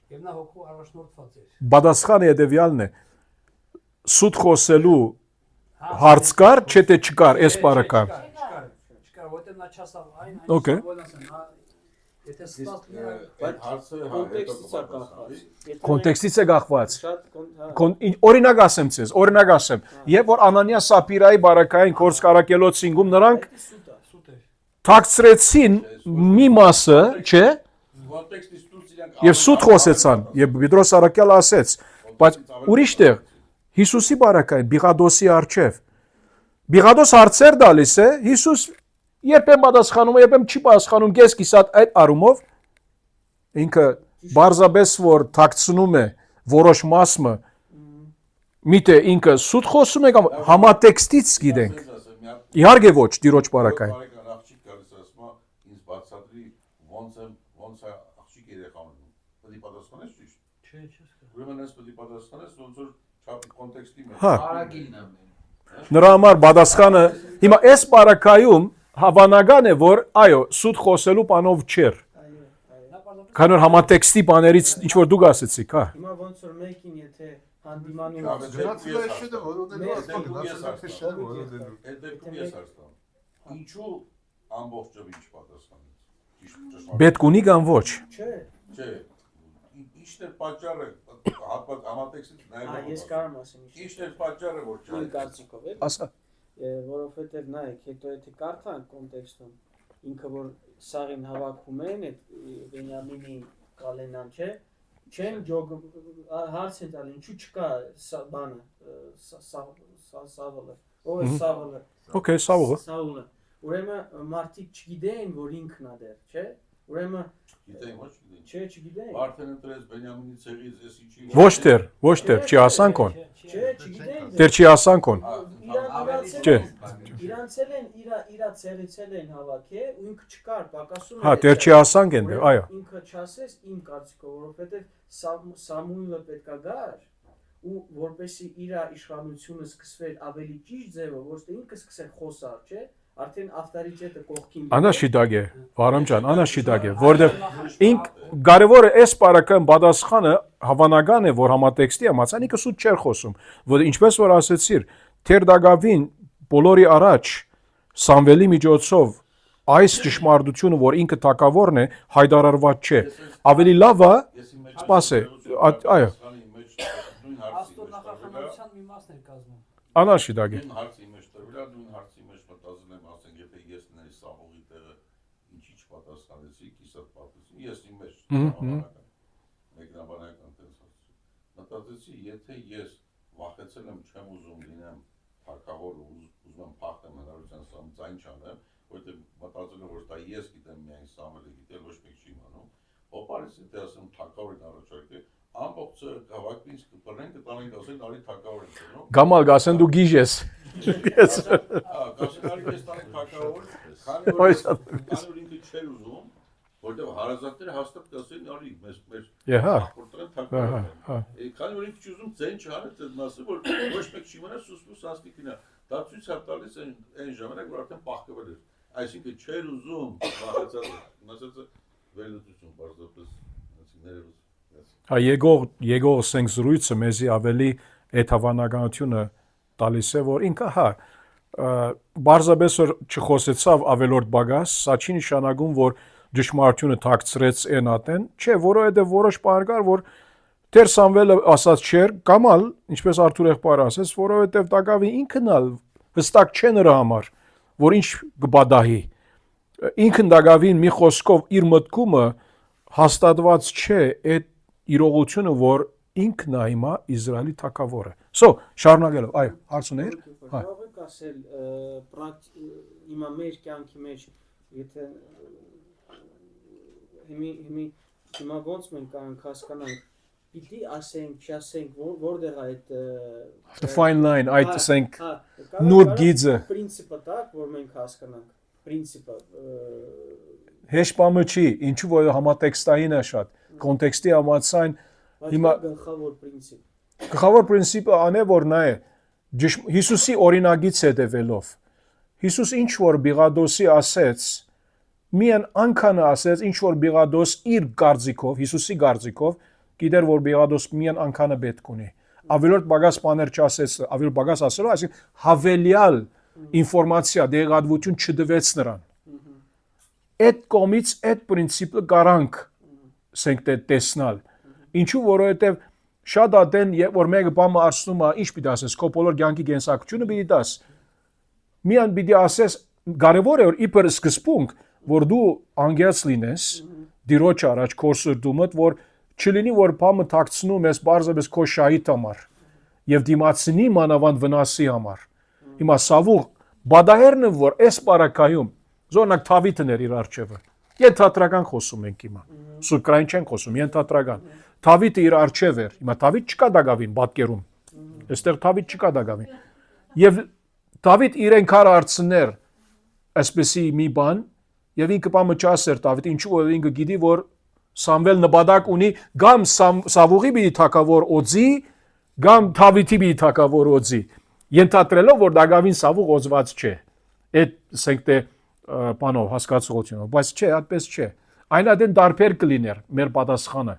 եւ նա հոգով առաջնորդված էր։ Պատասխանը հետևյալն է։ Սուտ խոսելու հարց կար, չէ թե չկար, այս բառը կար։ Չկար, որտեղ նա չասավ այն Okay։ նա եթե ստաց Այդ հարցը Կոնտեքստից է կախված։ Կոնտեքստից է գախված։ Շատ հա։ Օրինակ ասեմ ցեզ, օրինակ ասեմ, երբ որ Անանիա Սապիրայի բարակային կորս կարակելոց սինգում նրանք սուտ էր։ թաքցրեցին մի մասը, չէ, կոնտեքստից դուրս իրանք եւ սուտ խոսեցան, եւ Պետրոս Արաքյալը ասեց, բայց ուրիշ տեղ Հիսուսի բարակային Բիղադոսի արչեւ Բիղադոս հարցեր տալիս է, Հիսուս երբեմն պատասխանում է, երբեմն չի պատասխանում, կեսկիսատ այդ առումով ինքը բարձաբես որ թաքցնում է որոշ մասը միտե ինքը սուտ խոսում է կամ համատեքստից գիտենք իհարկե ոչ տիրոջ բարակային բարեկան աղջիկ գալիս ասում է ինձ բացատրի ոնց է աղջիկ երեխան ունում պետք է պատասխանես ճիշտ Չէ, չես կարող։ ուրեմն ես պետք է պատասխանես ոնց որ չափի կոնտեքստի մեջ հա Արագիլն է։ նրա համար պատասխանը հիմա այս բարակայում հավանական է որ այո սուտ խոսելու բանով չէր քան որ համատեքստի բաներից ինչ որ դուք ասեցիք հա Հիմա ոնց որ մեկին եթե հանդիմանում Գնացել է շեդը, որ ունենու ասում, գնացել է շեդը, որ ունենու։ այդ դեպքում ես հարցնում ինչու ամբողջը ինչ պատասխանեց ճիշտ պետք ունի կամ ոչ չէ։ չէ ի՞նչն է պատճառը հատված համատեքստից Հա, նայելով ես կարող եմ ասեմ ի՞նչն է պատճառը որ իմ կարծիքով էլ, ասա որովհետև նայեք, հետո եթե կարդանք կոնտեքստում, ինքը որ սաղին հավաքում են, այդ Բենյամինի կալենան, չէ, չեն ջոգ հարց են տալի, ինչու չկա բանը, Սավոլը, ով է Սավոլը, Okay, Սավուղը Սաուլը, ուրեմն մարդիկ չգիտեն, որ ինքն է դեռ, չէ, ուրեմն գիտեին ոչ գիտեին չէ, չգիտեն, Վարդեն ընտրեց Բենյամինի ցեղից ես ինչի ոչ դեր չի ասանքոն չէ, չգիտեն, դեր չի ասանքոն Չէ։ իրանցել են իրա ցեղիցել են հավաքը ու ինքը չկար պակասում հա դեր չի ասանք են դեր այո ինքը չասես իմ կարծիքով որովհետև Սամուելը պետքա գար ու որպեսի իր իշխանությունը սկսվեր ավելի ճիշտ ձևով ոչ թե ինքը սկսեր խոսալ չէ արդեն ավտորիտետը կողքին անաշիդագ է Վարամ ջան անաշիդագ է որտեղ ինք կարևորը այս բարակային պատասխանը հավանական է որ համատեքստի համացան ինքը սուտ չէր խոսում որ ինչպես որ ասեցիր Թերդագավին բոլորի առաջ Սամվելի միջոցով այս ճշմարտությունը որ ինքը թակավորն է հայտարարված չէ ավելի լավ է սպասե այո Աստծո նախախնամության մի մասն էր կազմում։ անաշիդագ է նույն հարցի մեջ տրվելա նույն հարցի մեջ մտածել եմ ասենք եթե ես ների Սամուղի տեղը ինչի չպատասխանեցի կիսատ պատասխան ես իմ մեջ մեկնաբանական տես մտածեցի եթե ես վախեցել եմ չեմ ուզում լինեմ թակավոր ուզում եմ փախտեմ հնարավորության սամ ձայն չանեմ որտեղ մտածել եմ որ դա ես գիտեմ միայն Սամվելը գիտել ոչ մեկ չի իմանում Հոպարիսի դե ասեմ թակավորին առաջարկի, ամբողջը հավաքվի ինձ կպրնենք կտանենք ասեն արի թակավորին տնում։ Գամալ գասեն դու գիժ ես։ Գասեն արի ես տանենք թակավոր, քանի որ ինքը չէր ուզում, որտեղ հարազատները հաստատ կասեն արի մեր Եհա։ ապորտեն թակավորին։ Քանի որ ինքը չուզում ձեն չհանեց այդ մասը, որ ոչ մեկ չի մնա սուսպուս աստիկինա։ Դա ցույց է տալիս այն ժամանակ, որ արդեն պահկվել էր։ Այսինքն չէր ուզում, վախեցած մասը վերլուծություն բարձրապես ներերուս։ Հա եկող ասենք զրույցը մեզի ավելի այդ հավանականությունը տալիս է, որ ինքը հա բարձրապես որ չխոսեցավ ավելորդ բագաս, սա չի նշանակում, որ ճշմարտությունը թաքցրեց այն ատեն, չէ, որովհետև որոշ բան կար, որ Տեր Սամվելը ասած չէր, կամալ, ինչպես Արթուր եղբայրը ասեց, որովհետև Դագավի ինքն ալ հստակ չէ նրա համար, որ ինչ կբադահի։ Ինքն Դագավին մի խոսքով իր մտքումը հաստատված չէ այդ իրողությունը, որ ինքն է հիմա Իսրայելի թագավորը։ So, շարունակելով, այո, հարց ուներ։ Հա։ Կարող եք ասել հիմա մեր կյանքի մեջ, եթե հիմա ոնց մենք կանք հասկանանք, պիտի ասենք, չասենք, որտեղ է այդ The fine line, այդ ասենք նուրբ գիծը։ Պրինցիպը տակ, որ մենք հասկանանք, պրինցիպը Հեշտամը չի, ինչու որ համատեքստային է շատ, կոնտեքստի համացան հիմա գլխավոր պրինցիպ։ Գլխավոր պրինցիպը անե որ նա է Հիսուսի օրինագից հետևելով։ Հիսուս ինչ որ Բիղադոսի ասեց, միան անգանը ասեց ինչ որ Բիղադոս իր գարձիկով, Հիսուսի գարձիկով, գիտեր որ Բիղադոս միան անգանը պետք ունի։ Ավելորդ բագաս բաներ չասեց, ավելորդ բագաս ասելով, այսինքն հավելյալ ինֆորմացիա, դեղատվություն չդվեց նրան։ Այդ կողմից այդ պրինցիպը garanք ասենք տեսնալ։ Ինչու որովհետև շատ ադեն որ մեկը բամը արցնում է, ինչ պիտի ասես, քո բոլոր կյանքի կենսակցությունը պիտի դաս։ Միան պիտի ասես, կարևոր է որ իբր սկզբունք, որ դու անգերց լինես, դիրոջ առաջ քո սրտումդ, որ չլինի որ բամը թաքցնում ես բարձրապես քո շահիտ համար եւ դիմացնի մանավանդ վնասի համար։ Հիմա սավուղ բադահերն որ այս բարակայում Զորնակ Թավիթներ իր արջևը։ Ենթադրական խոսում ենք հիմա։ Սուկրային չեն խոսում, ենթադրական։ Թավիթը իր արջև էր։ Հիմա Թավիթ չկա Դագավին պատկերում։ Այստեղ Թավիթ չկա Դագավին։ Եվ Թավիթ իրեն քար արցներ այսպեսի մի բան, եւ ինքը բամը չասեր Թավիթ, ինչու որ ինքը գիտի որ Սամվել նպատակ ունի գամ Սավուղի բի թակավոր օձի, գամ Թավիթի բի թակավոր օձի։ Ենթադրելով որ Դագավին Սավուղ օձված չէ։ Այդ ասենք թե բանով հասկացողությունով, բայց չէ, այդպես չէ։ Այն այդեն դարբեր կլիներ մեր պատասխանը։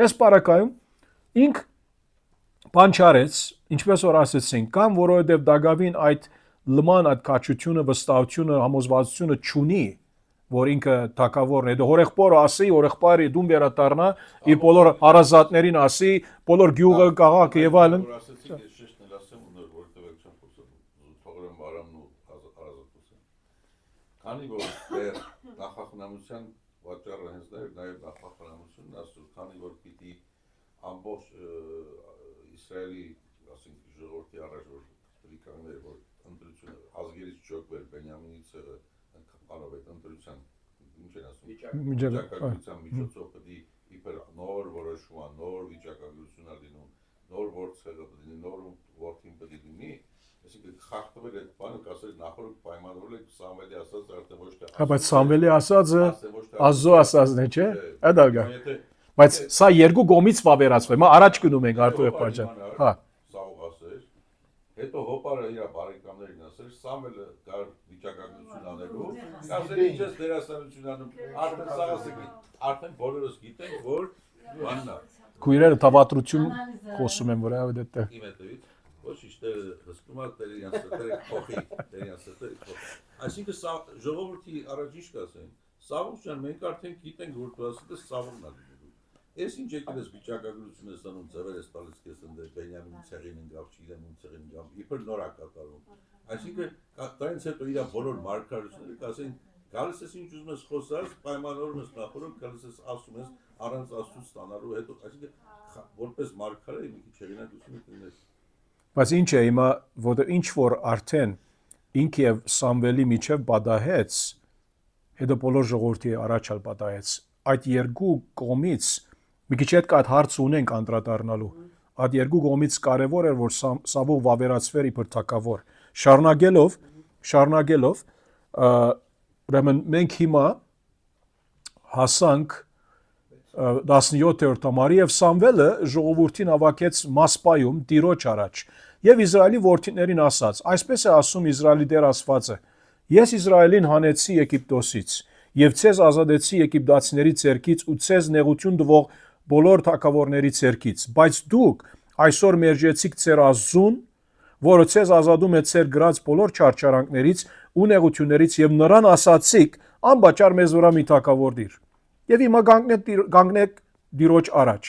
Այս բարակայում ինք բան չարեց, ինչպես որ ասեցին, կամ որովհետև Դագավին այդ լման այդ քաչությունը, վստահությունը, համոզվածությունը չունի, որ ինքը թակավորն է։ Դա հորեղբորը ասի, հորեղբայրը դու վերադառնա, իր բոլոր հարազատներին ասի, բոլոր գյուղը, քաղաքը եւ այլն։ Քանի որ դեռ նախախնամության վաճառը հենց դա էր, նաև նախախնամությունն ասում, քանի որ պիտի ամբողջ Իսրայելի, ասենք ժողովրդի առաջ որ դրիկաններ, որ ընտրությունը ազգերից չոքվեր Բենյամինից կարող այդ ընտրության ինչ են ասում վիճակագրության միջոցով պիտի իբր նոր որոշումը, նոր վիճակագրություն լինում, նոր ворցեղը պիտի նոր ворթին պիտի լինի, այսինքն խախտվել այդ բանը կասել նախորդ պայմանավորել եք Սամվելի ասած արդեն ոչ թե Հա բայց Սամվելի ասածը Ազո ասածն է, չէ՞։ Ադալգա։ Բայց սա երկու կողմից վավերացվել։ Մա առաջ գնում ենք Արթուր եղբայրան։ Հա։ Սաղ ասել։ Հետո հոպարը իր բարեկամներին ասել Սամվելը կար վիճակագրություն անելու, ասել ինչ ես դերասանություն անում, արդեն սաղ ասել, արդեն բոլորս գիտենք, որ բանն է։ Քույրերը թավատրություն խոսում են, որ այդտեղ։ Իմ հետևից ոչ իստերը հսկում է տերյան սրտերը փոխի, տերյան սրտերը փոխի։ Այսինքն սա ժողովրդի առաջ ինչ կասեն։ Սավուղ ջան, մենք արդեն գիտենք, որ դու ասել ես Սավուղն է լինելու։ Ես ինչ եկել ես վիճակագրություն ես անում, ձևեր ես տալիս քեզ ընդ Բենյամին ցեղին ընկավ, չգիտեմ ում ցեղին ընկավ, իբր նոր է կատարում։ Այսինքն դրանից հետո իր բոլոր մարգարեները կասեն, գալիս ես ինչ ուզում ես խոսած, պայմանավորում ես նախորդ, գալիս ես ասում ես առանց աստծո ստանալու հետո, այսինքն որպես մարգարե մի քիչ հեղինակություն ունես։ Բայց ինչ է հիմա, որտեղ ինչ որ արդեն ինք եւ Սամվելի միջև բադահեց, հետո բոլոր ժողովրդի առաջալ բադահեց։ այդ երկու կողմից մի քիչ հետ կա այդ հարցը ունենք անդրադառնալու։ Այդ երկու կողմից կարևոր էր որ Սավուղ վավերացվեր իբր թագավոր։ Շարունակելով ուրեմն մենք հիմա հասանք 17-րդ համարի եւ Սամվելը ժողովրդին հավաքեց Մասպայում Տիրոջ առաջ եւ Իսրայելի որդիներին ասաց. այսպես է ասում Իսրայելի Տեր Աստվածը. ես Իսրայելին հանեցի Եգիպտոսից եւ ցեզ ազատեցի եգիպտացիների ցերկից ու ցեզ նեղություն տվող բոլոր թագավորների ցերկից, բայց դուք այսօր մերժեցիք ձեր Աստծուն, որը ցեզ ազատում է ձեր գրած բոլոր չարչարանքներից ու նեղություններից եւ նրան ասացիք անբաճար մեզ վրա մի թագավոր դիր։ Եվ հիմա կանգնեք Տիրոջ առաջ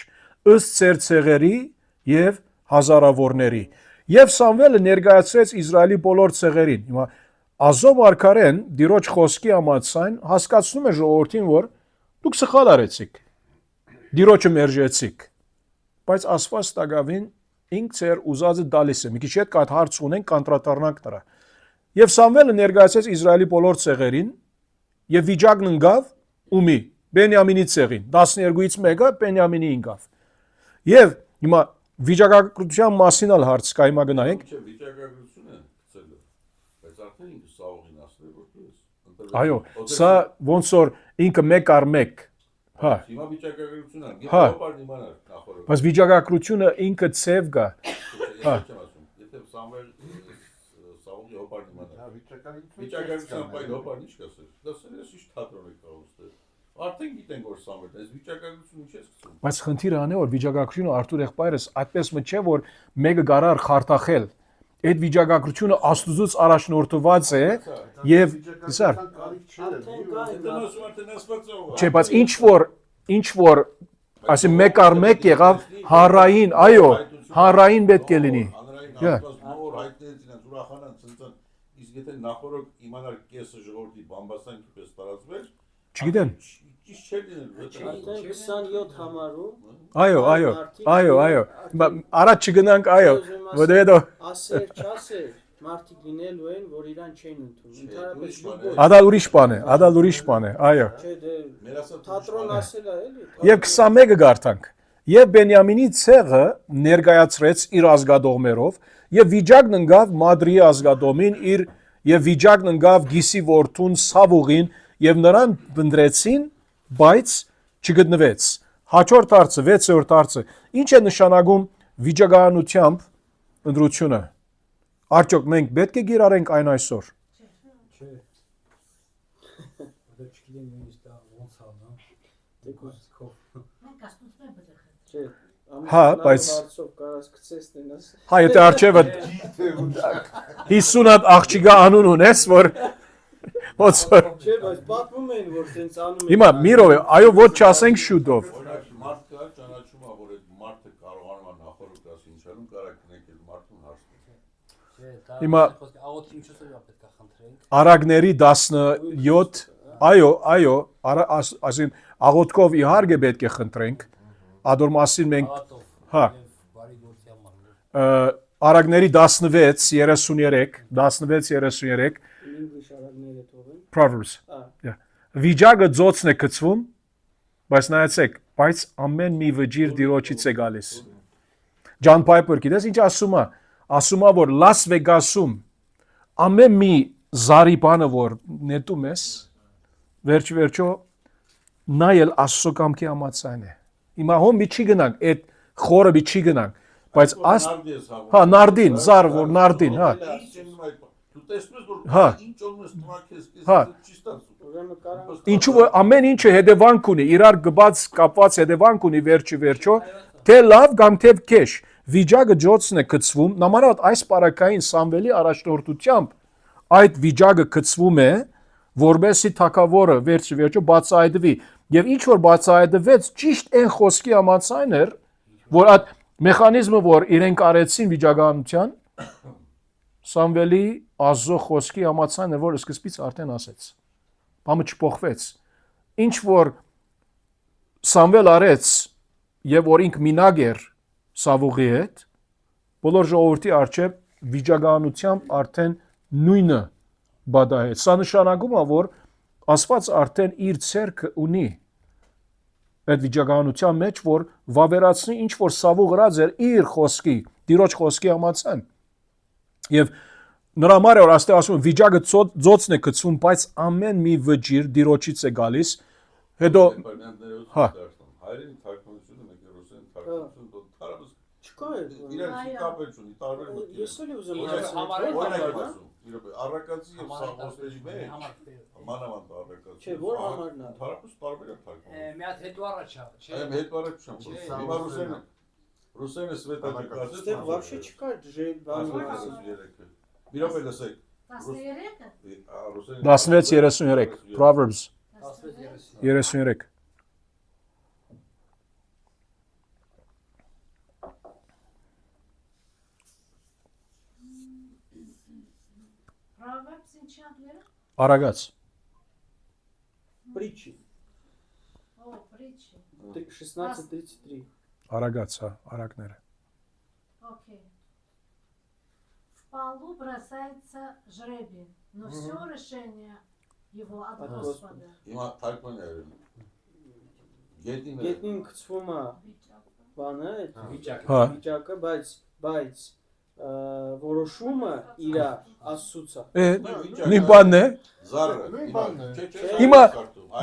ըստ ձեր ցեղերի եւ հազարավորների։ Եվ Սամվելը ներկայացրեց Իսրայելի բոլոր ցեղերին։ Հիմա Ազով արքարեն Տիրոջ խոսքի համաձայն հասկացնում է ժողովրդին, որ դուք սխալ արեցիք։ Տիրոջը մերժեցիք։ Բայց Աստված տակավին ինք ձեր ուզածը տալիս է։ Մի քիչ հետ կա հարց ունենք կանտրատարնանք դրա։ Եվ Սամվելը ներկայացրեց Իսրայելի բոլոր ցեղերին եւ վիճակն ընկավ ումի Բենյամինի ցեղին 12-ից մեկը Բենյամինի ընկավ։ Եվ հիմա վիճակագրության մասին էլ հարց կա, հիմա գնայինք։ Վիճակագրությունը գցելը, բայց արդեն ինքը Սավուղին ասել որ դու Այո, սա ոնց որ ինքը մեկ առ մեկ, հա։ Հիմա վիճակագրությունն է, Հա։ գիտես իմանալ նախորդ։ Բայց վիճակագրությունը ինքը ցև գա։ Հա։ Եթե Սամվել Սավուղի հոպար իմանալ։ Հա, վիճակագրություն։ Վիճակագրության պայն հոպար ինչ կասել։ Դասել ես ինչ թատրոն եք կողոստել։ Արդեն գիտենք որ Սամվելն է, վիճակագրությունը ինչ է սկսում։ Բայց խնդիրը անը որ վիճակագրությունը Արտուր եղբայրս այդպես մը չէ որ մեկը գարար խարտախել։ Այդ վիճակագրությունը Աստուծոց առաջնորդված է եւ սար Չէ, բայց ինչ որ ասի մեկ առ մեկ եղավ հանրային, այո, հանրային պետք է լինի։ Նոր հայտնեց իրենց ուրախանան ցնցան։ Իսկ եթե նախորդ իմանալ կեսը ժողովրդի բամբասանքի պես տարածվեր, Չգիտեն։ ճիշտ չէր լինել։ Արդեն 27 համարում Այո։ Առաջ չգնանք, այո, որտեղ ասեր չասեր մարդիկ լինելու են, որ իրան չէին ընդունում։ Ընդհանրապես շուտ Ադալ ուրիշ բան է, այո։ չէ դե թատրոն ասել է էլի։ Եվ 21-ը գարտանք։ Եվ Բենյամինի ցեղը ներկայացրեց իր ազգադողմերով եւ վիճակն ընկավ Մադրի ազգադոմին իր եւ վիճակն ընկավ Գիսի որդուն Սավուղին եւ նրան բնդրեցին, բայց չգտնվեց։ Հաջորդ հարցը, 6-րդ հարցը, ինչ է նշանակում վիճակականությամբ ընդրությունը։ Արդյոք մենք պետք է գիրառենք այն այսօր։ Չէ։ Դա չգիտեմ նույնիսկ դա ոնց անում։ Չէ։ Հա, բայց հարցով կարաս գցես տենաս։ հա եթե արջևը 50 հատ աղջիկա անուն ունես, որ ոնց որ Չէ, բայց պատմում են որ տենց անում են։ Հիմա մի րոպե, այո, ոչ չասենք շուտով։ Օրինակ մարդ կա ճանաչում է որ այդ մարդը կարողանում է նախորդ ասի ինչ անում կարա կնեք այդ մարդուն հարցնել։ Չէ, դա Հիմա աղոթի ինչու՞ է պետք է խնդրենք։ Արագների 17, այո, ասին աղոթքով իհարկե պետք է խնդրենք, ադոր մասին մենք հա Բարի գործի համար։ Արագների 16:33 English արագները թողեն։ Proverbs Վիճակը ծոցն է գծվում, բայց նայեցեք, բայց ամեն մի վճիր Տիրոջից է գալիս։ Ջոն Փայփեր գիտես ինչ ասում է։ Ասում է որ Լաս Վեգասում ամեն մի զարի բանը որ նետում ես, վերջո նայել Աստծո կամքի համաձայն է։ Հիմա հոմի չի գնանք, այդ խորը չի գնանք, բայց հա նարդին, զար որ նարդին, հա։ Դու տեսնում ես որ Հա։ ինչ ոնց տնակես Հա։ չի ստացվում։ Ուրեմն կարող Ինչու որ ամեն ինչը հետևանք ունի, իրար գբած կապված հետևանք ունի վերջո, թե լավ կամ թե քեշ։ Վիճակը ջոցն է գծվում, նմանավանդ այս պարակային Սամվելի առաջնորդությամբ այդ վիճակը գծվում է, որբեսի թագավորը վերջո բացահայտվի։ Եվ ինչ որ բացահայտվեց, ճիշտ այն խոսքի համաձայն էր, որ այդ մեխանիզմը որ իրենք արեցին վիճակականության Սամվելի Աստծո խոսքի համաձայն էր, որ սկզբից արդեն ասեց։ Բամը չփոխվեց։ Ինչ որ Սամվել արեց եւ որ ինք մինակ էր Սավուղի հետ, բոլոր ժողովրդի արչեւ վիճակականությամբ արդեն նույնը բադահեց։ Սա նշանակում է, որ Աստված արդեն իր ցերկը ունի այդ վիճակահանության մեջ, որ վավերացնի ինչ որ սավուղրած էր իր խոսքի, Տիրոջ խոսքի համացան։ Եվ նրա համար որ աստեղ ասում վիճակը ծոցն է գցվում, բայց ամեն մի վճիր Տիրոջից է գալիս, հետո հա հայերեն թարգմանությունը մեկ է ռուսերեն թարգմանությունը տարաբս Չկա այդ։ իրար չի կապել տարբեր Ես էլ ուզում եմ առակացի եւ սաղոսների մեջ մանավանդ առակացի Չէ, որ համարն է։ տարաբս տարբեր է թարգմանում Մի հատ հետո առաջա, չէ։ Այո հետ առաջ չեմ հիմա ռուսերենը սվետակը կասես Այստեղ вообще չկա ժեյ բանը։ Մի րոպե լսեք 13-ը։ 16:33 Proverbs 33 Proverbs ինչի անգլերը։ Արագած Притчи Օ, prитчи։ 16:33 Արագած, հա, արագները Окей. В полу бросается жребий, но все решение его от Господа. հիմա թարգմանը գետին Գետնին գցվում է բանը, այդ Վիճակ։ Հա վիճակը, բայց որոշումը իր Աստծուց է։ նույն բանն է զարը Նույն բանն է։ Հիմա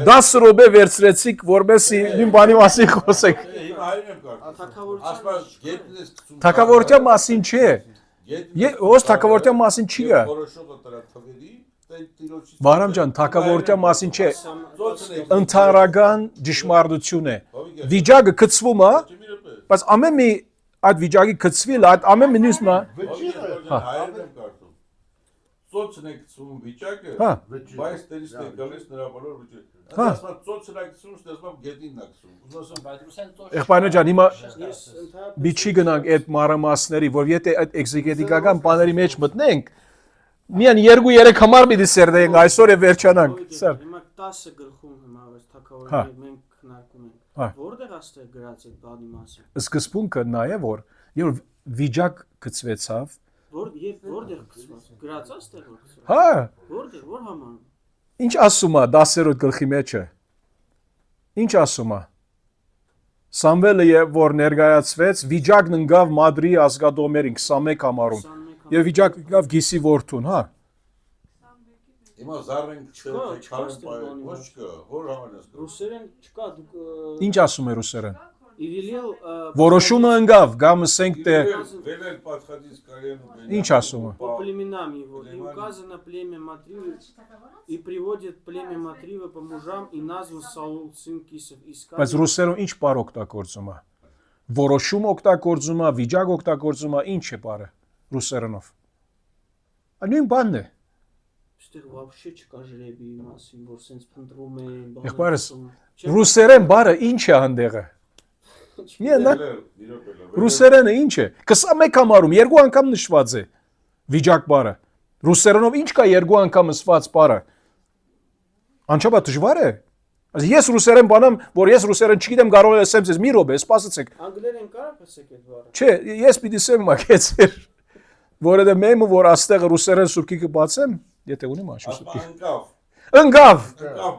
10 րոպե վերցրեցիք որովհետեւ նույն բանի մասին խոսեք հիմա հայերեն եմ կարդում Թագավորության ասպաս գետին ես գցում Թագավորության մասին չէ Ոս թագավորության մասին չի գա որոշողը դրա թվերի դե տիրոջից Վարամ ջան թագավորության մասին չէ ընդհանրական ճշմարտություն է վիճակը գցվում է բայց ամեն մի այդ վիճակի գցվելը այդ ամեն մի նույնն է հայերեն եմ կարդում ծոցն է գցում վիճակը հա բայց դերից է գալիս նրա բոլոր վիճակը Հա։ ասма ծոցն է գցում ստեսում գետին է գցում ուզում ասեմ Բայց ռուսեն ծոց։ եղբայրներ ջան հիմա Ես ընդհանրապես Բիչի գնանք այդ մարամասների, որ եթե այդ էքզեգետիկական բաների մեջ մտնենք, միան 2-3 համար մի դիսերդենք այսօր է վերջանանք։ Սա Հիմա 10 գլխում հիմա այս Հա։ թագավորները մենք քննարկում Հա։ ենք։ Որտեղ աստեղ գրած այդ բանի մասին։ սկզբունքը նա է, որ երբ վիճակ գծվեցավ, Որտեղ գծված։ Գրած աստեղ որ գծված։ հա, Որտեղ որ համարում։ ինչ ասում է 10-րդ գլխի մեջը։ Ինչ ասում է։ Սամվելը որ ներկայացվեց, վիճակն ընկավ Մադրի ազգադոմերին 21 համարում։ 21 Եվ վիճակ ընկավ Գիսի որդուն, հա։ հիմա զարեն Չկա, ոչ կա որ համանես Ռուսերեն չկա դուք Ինչ ասում է ռուսերեն։ Իվիլիել Որոշումը ընկավ, գամ ասենք թե Վերել պատխածից կարեն ինչ ասում է։ по племенам его, и указано племя Матривы, и приводит племя Матривы по мужам, и назван Саул, сын Кисов, и Բայց сказано, ռուսերեն ինչ բառ օգտագործում է։ Որոշում օգտագործում է, վիճակ օգտագործում է, ինչ է բառը ռուսերենով։ Նույն բանն է։ что вообще չկա ժրեբի մասին, որ սենց փնտրում են, Եղբայրս, ռուսերեն բառը ինչ է հանդեղը։ Միանա ռուսերենը ինչ է։ 21 համարում երկու անգամ նշված է վիճակ բառը։ Ռուսերենով ինչ կա երկու անգամ նշված բառը։ Անչափ դժվար է։ Ես ռուսերեն բանամ, որ ես ռուսերեն չգիտեմ, կարող եմ ասեմ ձեզ մի րոպե, սպասեցեք։ Անգլերեն կարող ասեք այդ բառը։ Չէ, ես պիտի ասեմ մակեցեր։ Որովհետեւ մեմը որ աստեղ ռուսերեն սուրկի կբացեմ, եթե ունեմ աշու սուրկի։ ընկավ Ընկավ։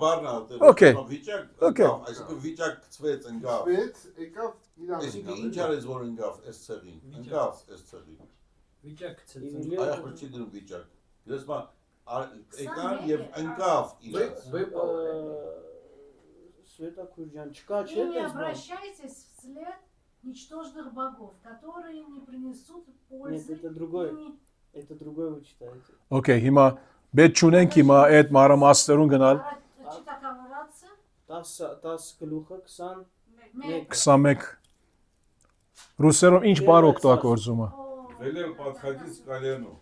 բառնա Okay. վիճակ Okay. այսինքն վիճակ գծվեց ընկավ Բայց եկավ իրան այսինքն ինչ արեց որ ընկավ այս ցեղին ընկավ այս ցեղին Վիճակ ցած։ այո չի դրում վիճակ դες մա եկան եւ ընկավ իրաց Света Курджан, չկա И չէ՞ не դες բան։ обращайтесь вслед ничтожных богов, которые не принесут пользы. Нет, это другое. и не- Это другое вы читаете. Okay, հիմա պետք չունենք հիմա այդ մարամաստերուն գնալ Читака враться. 10 գլուխը 20 Мек. 21 ռուսերով ինչ բառ օգտագործում է։ О, Велел подходить к колену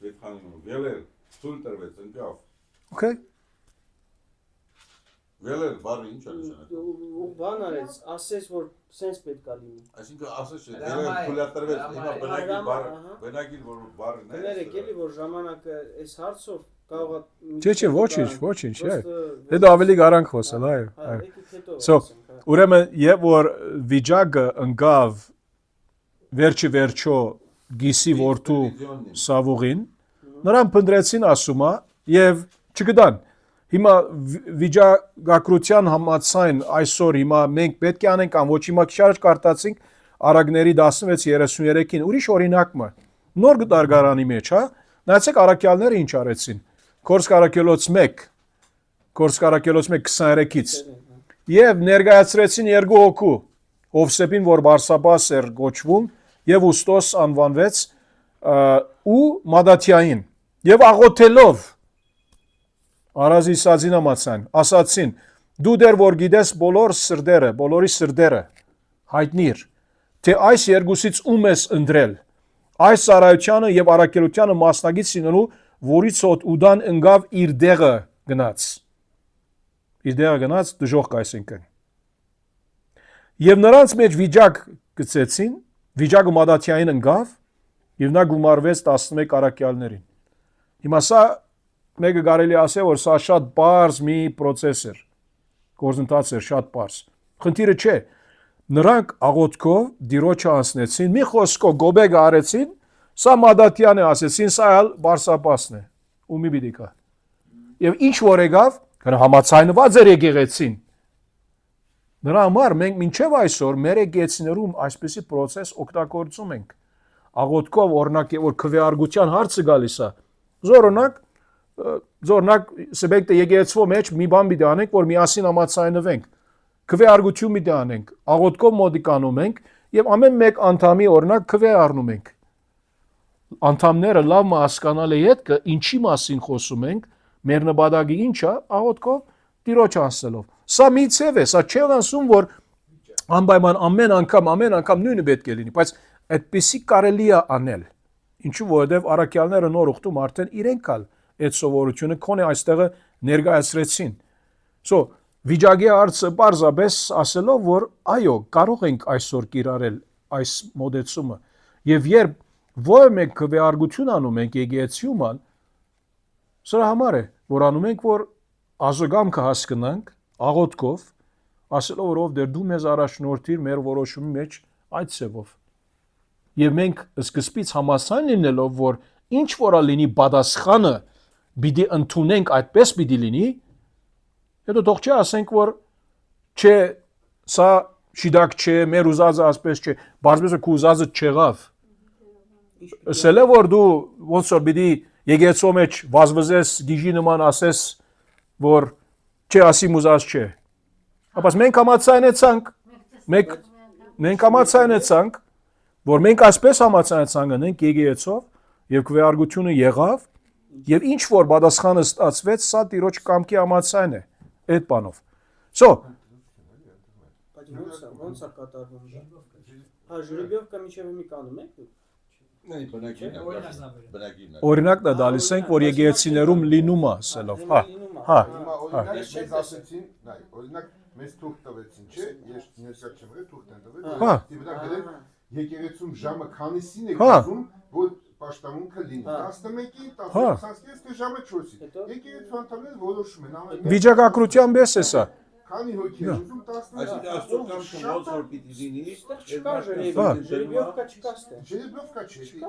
Ветхану велел ցույց տրվեց ընկավ Okay։ Велել բառը ինչ է նշանակում բան արեց, ասես որ սենց պետք է լինի։ այսինքն ասես չէ велел թույլատրվեց հիմա բնակի բառը բնակի որ բառն է Կներեք էլի որ ժամանակը այս հարցով կարող է Չէ, ոչինչ, է։ Հետո ավելի գարանք խոսել, այո։ So, ուրեմն եւ որ վիճակը ընկավ վերջի վերջո Գիսի որդու Սավուղին, նրան փնտրեցին ասումա եւ չգտան։ Հիմա վիճակագրության համաձայն այսօր հիմա մենք պետք է անենք կամ ոչ հիմա քիչ կարտացինք Արագների 16:33-ին ուրիշ օրինակը նոր դարգարանի մեջ, հա? Նայեցեք առաքյալները ինչ արեցին։ Կորսկ առաքելոց 1:23-ից եւ ներկայացրեցին երկու հոգու Հովսեփին, որ Բարսաբաս էր գոչվում, եւ Ուստոս անվանվեց ու Մադաթիային եւ աղոթելով Արազիսածին ամացան, ասացին. դու դեռ որ գիտես բոլորի սրդերը հայտնիր, թե այս երկուսից ում ես ընտրել, այս ծառայությանը եւ առաքելությանը մասնագիտ լինելու, որից հոտ ուդան ընկավ իր դեղը գնաց դժոխք այսինքն։ Եվ նրանց մեջ վիճակ գցեցին, վիճակը Մադաթիային ընկավ եւ նա գումարվեց 11 առաքյալներին։ Հիմա սա մեկը կարելի ասել, որ սա շատ բարձ մի process էր, գործընթաց էր շատ բարձ։ Խնդիրը չէ, նրանք աղոթքով Տիրոջը անցնեցին, մի խոսքով գոբեգը արեցին, սա Մադաթիան է ասեցին, սա էլ Բարսաբասն է, ու մի պիտի կա։ Եվ ինչ որ եկավ, համաձայնված էր եկեղեցին։ Նրա համար մենք մինչև այսօր մեր եկեղեցիներում այսպիսի process օգտագործում ենք։ Աղոթքով օրինակ որ քվեարկության հարցը գալիս է, զորնակ սեբեկտը եկեղեցվո մեջ մի բան պիտի անենք, որ միասին համաձայնվենք։ Քվեարկություն պիտի անենք, աղոթքով մոդիկանում ենք եւ ամեն մեկ անդամի օրինակ քվե առնում ենք։ Անդամները լավ հասկանալ է յետքը ինչի մասին խոսում ենք, մեր նպատակը ինչ է, աղոթքով Տիրոջ անցնելով։ Սա մի ցև է, սա չէ ասում, որ անպայման ամեն անգամ նույնը պետք է լինի, բայց այդպեսի կարելի է անել։ Ինչու որովհետև առաքյալները նոր ուխտում արդեն իրենք այդ սովորությունը քոնե այստեղը ներկայացրեցին։ Վիճակի հարցը պարզապես ասելով, որ այո, կարող ենք այսօր կիրառել այս մոդեցումը, եւ երբ որ մենք քվեարկություն անում ենք եկեղեցիում, սրա համար է, որ անում ենք, որ ազգամքը հասկանանք աղոթքով, ասելով, որ ով դեր դու մեզ առաջնորդիր մեր որոշումի մեջ այդ ցևով։ Եվ մենք սկզբից համաձայն լինելով, որ ինչ որը լինի պատասխանը պիտի ընդունենք այդպես պիտի լինի, հետո թող չէ ասենք, որ չէ, սա շիդակ չէ, մեր ուզածը ասպես չէ, բարձրապես քո ուզածը չեղավ։ Ասել է, որ դու ոնց որ պիտի եկեղեցու մեջ վազվզես գիժի նման ասես, որ չէ, ասիմ ուզած չէ։ Ապա մենք համաձայնեցանք, որ մենք այսպես համաձայնեցանք անենք եկեղեցով եւ քվեարկությունը եղավ եւ ինչ որ պատասխանը ստացվեց, սա Տիրոջ կամքի համաձայն է այդ բանով։ Բայց ոնց է կատարվում դա։ Հա, ժուրիբյով կամ ինչեւ մի կանում եք դուք։ Օրինակն է դալիս ենք, որ եկեղեցիներում լինում է ասելով։ Հա։ Մեզ ասեցին, օրինակ մեզ թուղթ տվեցին, չէ՞, ես ներկա չեմ եղել, թուղթ են տվել։ Եկեղեցում ժամը քանիսին է գնում, որ պաշտամունքը լինի։ 11-ին, 10-ից թե ժամը 4-ին։ Եկեղեցու անդամները որոշում են ամեն։ Վիճակագրության պես է սա։ Քանի հոգի է ուզում 10։ Այսինքն աստծո կամքը ոնց որ պիտի լինի, Չկա ժերեբյովկա չկա ստե։ Ժերեբյովկա չէ։ Դա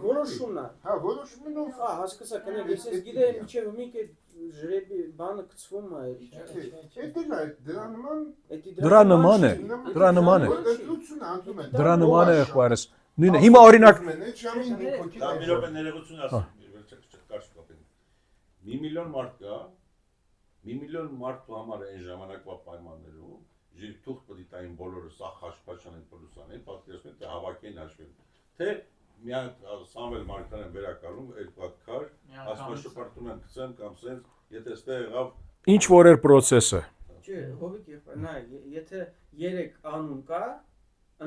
որոշումն է։ Հա, որոշումն Հա, հասկացա, կնեք, ես գիտեմ, ինչեւ մի կետ ժրեբի բանը գծվում է։ Դրա նման է եղբայրս։ Նույնը, հիմա օրինակ դա մի րոպե ներողություն ասեմ, մի միլիոն մարդ կա, մի միլիոն մարդու համար այն ժամանակվա պայմաններում ժիր թուղթ պետք է տային բոլորը սա խաչքաշան են պլուսան են, պատկերացնեն թե հավաքեն հաշվեն, թե միայն Սամվել Մարկարյան վերակալում երկու հատ քար, ասում շփարթում են գցեմ կամ սենց, եթե ստե եղավ ինչ որ էր process-ը։ Չէ, հովիկ նայ, եթե 3 անուն կա,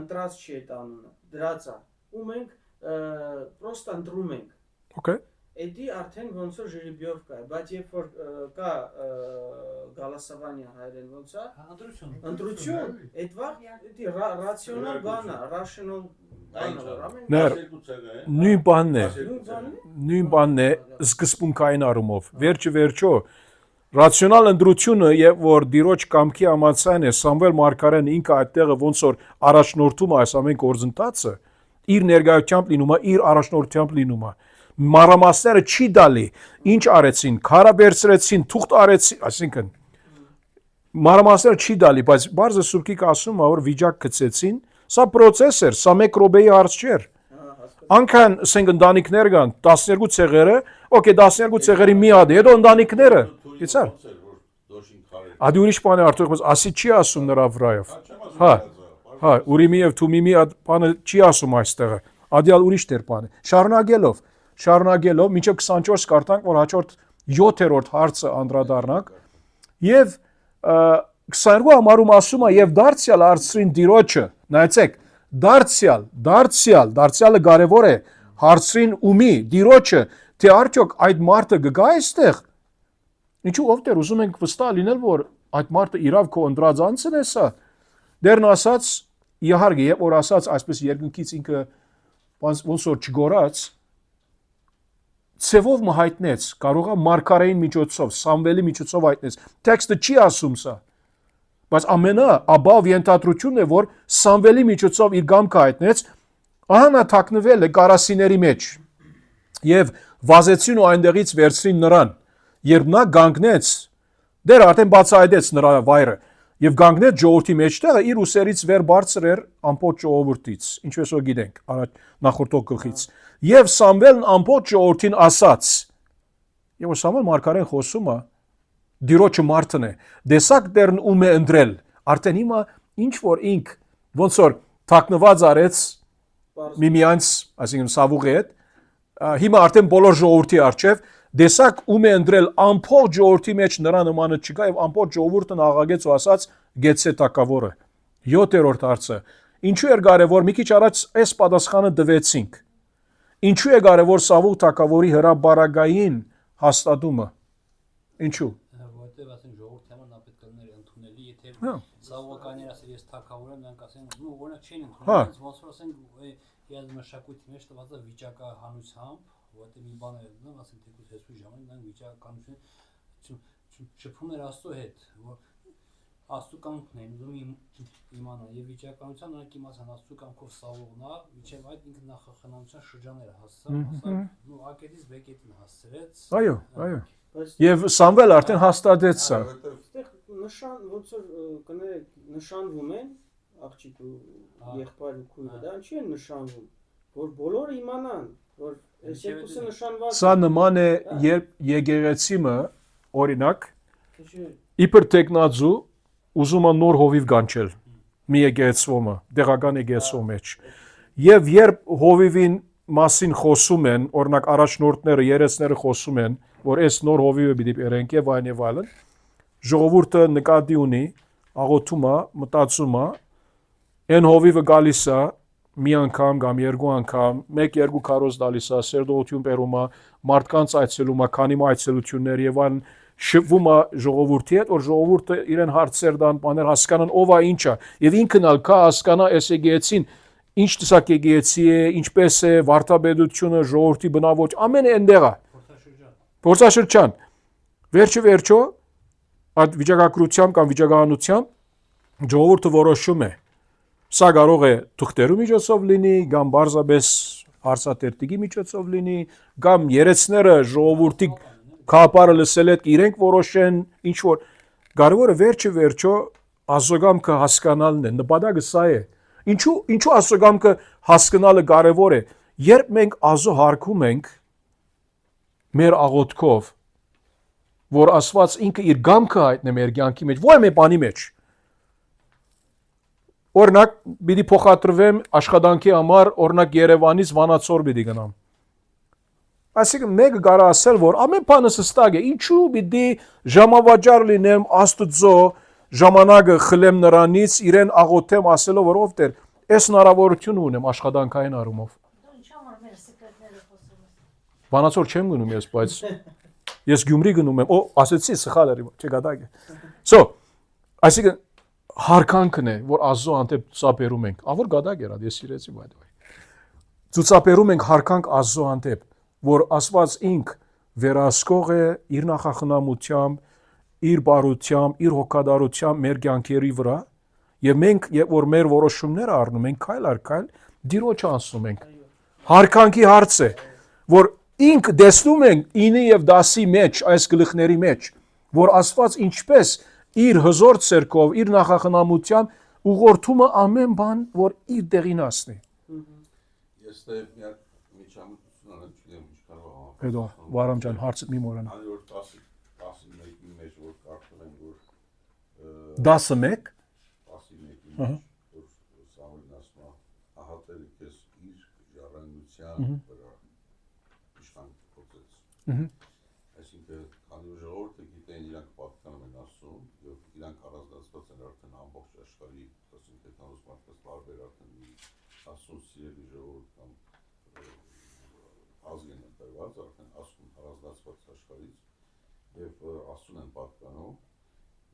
ընտրած չի այդ անունը, դրած է, ու մենք պրոստը ընտրում ենք։ Okay։ Էդի արդեն ոնց որ ժերեբյով կա, բայց երբ որ կա գալասավանյա հայերեն ոնց է, ընտրություն, այդ վաղ էդի ռացիոնալ բան է, rational նույն բանն է սկզբունքային առումով, վերջը ռացիոնալ ընտրությունը, երբ որ Տիրոջ կամքի համաձայն է, Սամվել Մարկարյանը ինքը այդտեղը ոնց որ առաջնորդում է այս ամեն գործընթացը, իր ներկայությամբ լինում է, իր առաջնորդությամբ լինում է։ մանրամասները չի դալի, ինչ արեցին, քարը վերցրեցին, թուղթ արեցին, այսինքն մանրամասները չի դալի, բայց բարձր սուրբիկ ասում է, որ վիճակ գցեցին, սա process էր, սա 1 րոպեի հարց չէր։ Անքան ասենք ընտանիքներ կան 12 ցեղերը, օքեյ 12 ցեղերի մի հատ, հետո ընտանիքները, գիտար։ Ադի ուրիշ բան է արդյոք ասի չի ասում նրա վրայով։ Հա, Ուրիմի եւ Թումիմի բանը չի ասում այստեղը։ Ադիալ ուրիշ դեր բան է։ Շարունակելով մինչև 24 կարդանք, որ հաջորդ 7-րդ հարցը անդրադառնանք եւ 22 համարում ասում է եւ դարձյալ հարցրին Տիրոջը, նայեցեք, դարձյալը կարևոր է, հարցրին ումի Տիրոջը, թե արդյոք այդ մարդը կգա այստեղ։ Ինչու ով դեր ուզում ենք վստահ լինել, որ այդ մարդը իրավ քո ընդրածանցն է սա։ Դերն ասած, իհարկե, երբ որ ասած այսպես երկնքից ինքը ոնց որ չգորած, ցևով մհայտնեց, կարող է մարգարեին միջոցով, Սամվելի միջոցով հայտնեց։ Տեքստը չի ասում սա։ Բայց ամենաբավ ենթադրությունն է, որ Սամվելի միջոցով իր գամքը հայտնեց, ահա նա թաքնվել է կարասիների մեջ։ Եվ վազեցին ու այնտեղից վերցրին նրան։ Երբ նա գանգնեց, դեր արդեն բացահայտեց նրա վայրը, եւ գանգնեց ժողովրդի մեջտեղը, իր ուսերից վեր բարձր էր ամբողջ ժողովրդից, ինչպես որ գիտենք, նախորդող գլխից։ Եվ Սամվելն ամբողջ ժողովրդին ասաց, եւ որ Սամվել մարգարեն խոսում է, Տիրոջը մարդն է, դեսակ դերն ում է ընտրել, արդեն հիմա ինչ որ ինք ոնց որ թաքնված արեց միմյանց, այսինքն Սավուղի հետ, հիմա արդեն բոլոր ժողովրդի առջև դեսակ ում է ընտրել ամբողջ ժողովրդի մեջ նրա նմանը չկա եւ ամբողջ ժողովուրդն աղաղեց ու ասաց գեցե տակավորը 7-րդ հարցը ինչու էր կարևոր մի քիչ առաջ այս պատասխանը տվեցինք ինչու է կարևոր Սավուղ տակավորի հրաբարագային հաստատումը ինչու որտեղ ասեն ժողովուրդը նա պետք է լիներ ընդունելի եթե Սավուղականները ասեն ես տակավոր եմ նրանք ասեն նո օրինակ չեն ընդունել ոնց որ ասեն ես մշակույթի մեջ տված է վիճակահանությամբ որտեղ մի բան է դնում ասեն թեկուզ հեսու ժամանակ նրանք վիճակականություն շփում էր Աստծո հետ որ Աստծո կամքն են ուզում իմանալ եւ վիճակականության նրանք իմացան Աստծո կամքով Սավուղն է միջև այդ ինքը նախախնամության շրջանները հասցան ու ակետից բեկետին հասցրեց այո եւ Սամվել արդեն հաստատեց սա այստեղ նշան ոնց որ կներեք նշանվում են աղջիկ ու եղբայր ու քույրը դա ինչի են նշանվում որ բոլորը իմանան որ այս երկուսը նշանված սա նման է երբ եկեղեցիմը օրինակ իբր տեխնազու ուզում է նոր հովիվ գանչել մի եկեղեցվոմը տեղական եգեցվո մեջ եւ երբ հովիվին մասին խոսում են օրինակ առաջնորդները երեցները խոսում են որ այս նոր հովիվը պիտի բերենք եւ այլն ժողովուրդը նկատի ունի աղոթում է մտածում է այն հովիվը գալիս է մի անգամ կամ երկու անգամ 1-2 քարոզ տալիս է սերդողություն բերում է մարդկանց այցելում է քանի այցելություններ եւ այլն շփվում է ժողովրդի հետ որ ժողովուրդը իրեն հարցեր տան բաներ հասկանան ով է ինչա եւ ինքն ալ կա հասկանա այս եկեղեցին ինչ տեսակ եկեղեցի է ինչպես է վարդապետությունը ժողովրդի բնավորություն ամենը այնտեղ է փորձաշրջան վերջո այդ վիճակագրությամբ կամ վիճակահանությամբ ժողովուրդը որոշում է սա կարող է թուղթերու միջոցով լինի կամ բարձրապես հարցատերտիկի միջոցով լինի կամ երեցները ժողովրդի քապարը լսել հետ իրենք որոշեն ինչ որ կարևորը վերջո ազոգամքը հասկանալն է նպատակը սա է ինչու ազոգամքը հասկանալը կարևոր է երբ մենք ազո հարգում ենք մեր աղոթքով որ Աստված ինքը իր գամքը հայտնի մեր կյանքի մեջ ոչ մի բանի մեջ օրինակ պիտի փոխադրվեմ աշխատանքի համար օրինակ Երևանից Վանաձոր պիտի գնամ այսինքն մեկը կարող ասել որ ամեն բանը հստակ է ինչու պիտի ժամավաճառ լինեմ Աստծո ժամանակը խլեմ նրանից իրեն աղոթեմ ասելով որ ով դեր այս հնարավորությունը ունեմ աշխատանքային առումով Վանաձոր չեմ գնում ես բայց ես Գյումրի գնում եմ ասեցի սխալ էր չգադակ so այսինքն հարկանքն է որ Աստծո անտեպ ծափերում ենք ավոր գադակ էր ես սիրեցի by the way ծափերում ենք հարկանք Աստծո անտեպ որ Աստված ինք վերահսկող է իր նախախնամությամբ իր բարությամբ իր հոգատարությամբ մեր կյանքերի վրա եւ մենք երբ որ մեր որոշումները առնում ենք քայլ առ քայլ Տիրոջ անցնում ենք հարկանքի հարց է որ ինք դեսնում ենք 9 եւ 10-ի մեջ, այս գլխների մեջ, որ Աստված ինչպես իր հզոր ցերկով, իր նախախնամությամբ ուղղորդումը ամեն բան, որ իր տեղին ասնի։ Ես դե մի միջամտություն անեմ, չգիտեմ ինչ կարող եմ։ Հետո Վարամ ջան, հարցը մի մոռանա։ Անի որ 11-ի մեջ որ կարծում եմ որ 11 11-ի մեջ որ Սամուելն ասում է, ահա Տերը քեզ իր ժառանգության վրա իշխան կոծեց։ Այսինքն, քանի որ ժողովուրդը գիտեն իրանք պատկանում են Աստծուն, եւ իրանք առանձնացված են արդեն ամբողջ աշխարհի, ասենք տեխնոլոգիաս մարդկանց տարբեր արդեն Աստծուն սիրելի ժողովուրդ կամ ազգ են ընտրված, արդեն Աստծուն առանձնացված աշխարհից եւ Աստծուն են պատկանում,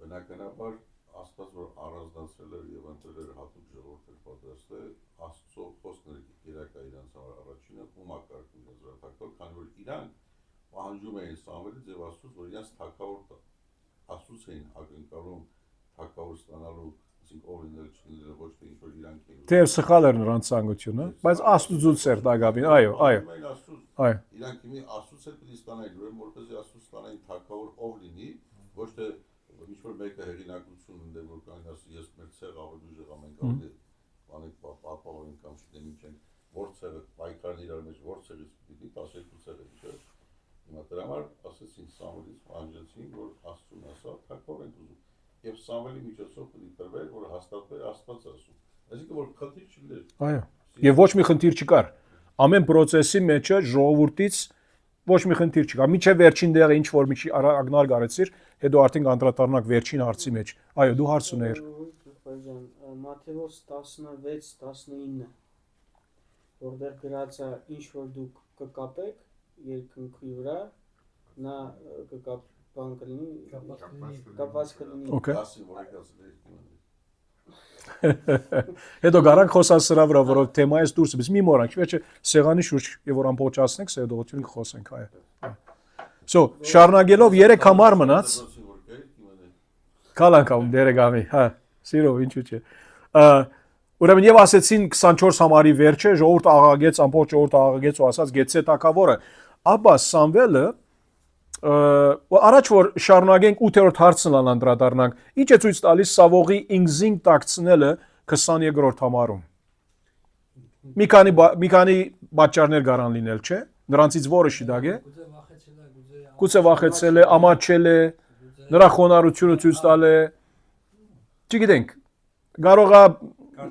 բնականաբար Աստված որ առանձնացել էր եւ ընտրել էր հատուկ ժողովուրդ էր պատրաստել, Աստծո խոսքները երակա իրանց համար առաջինը ու մակարդակում իրենց վրա թակալ, քանի որ իրանք պահանջում էին Սամվելից եւ Աստծուց, որ իրենց թակավոր տա։ Աստծուց էին ակնկալում թակավոր ստանալու, ասենք ով լինել չլինելը ոչ թե ինչ որ իրանք էին։ Թեև սխալ էր նրանց ցանկությունը, բայց Աստուծուց էր Դագավին, այո։ Այո։ Իրանք հիմի Աստծուց էլ պիտի ստանային, ուրեմն որպեսզի Աստծուց ստանային թակավոր ով լինի, ոչ թե ինչ որ մեկը հեղինակություն ունի, որ կան ասի ես մեր ցեղ ավելի ուժեղ ամենք ավելի բանիկ ապահովենք կամ չգիտեմ ինչ են, որ ցեղը պայքարն իրար մեջ որ ցեղից պիտի 12 ցեղը չէ։ Հիմա դրա համար ասեցին Սամվելից պահանջեցին, որ Աստծուն ասա թակավոր ենք ուզում։ Եվ Սամվելի միջոցով պիտի տրվեր, որ հաստատվեր Աստված ասում։ Այսինքն որ խնդիր չլիներ։ Այո։ Եվ ոչ մի խնդիր չկար։ Ամեն process-ի մեջը ժողովրդից ոչ մի խնդիր չկա։ Միջև վերջին դեղը ինչ որ միջի ագնար գարեցիր, հետո արդեն կանդրադառնանք վերջին հարցի մեջ։ Այո, դու հարց ուներ։ Մատթեոս 16-19 որտեղ գրած է ինչ որ դուք կկապեք երկնքի վրա, նա կկապան կլինի, կապված կլինի։ Okay։ Ասի որ եկածներ Հետո գարանք խոսած սրա վրա, որով թեմայից դուրս է, մի մոռանք, վերջը սեղանի շուրջ, եւ որ ամբողջացնենք, սեդողություն կխոսենք, այո։ So, շարունակելով 3 համար մնաց։ Կալանքամ դերեգամի, հա, սիրով ինչու՞ չէ։ Ուրեմն եւ ասեցին 24 համարի վերջը ժողովուրդ աղաղեց, ամբողջ ժողովուրդ աղաղեց ու ասաց գեցե տակավորը։ Աբա Սամվելը առաջ որ շարունակենք 8-րդ հարցն անդրադառնանք, ինչ է ցույց տալիս Սավողի ինքզին տակցնելը 22-րդ համարում։ Մի քանի պատճառներ կարան լինել, չէ՞։ Նրանցից որը շիդագ է։ Գուցե վախեցել է, ամաչել է, նրա խոնարհությունը ցույց տալ է։ Չգիտենք։ Կարող է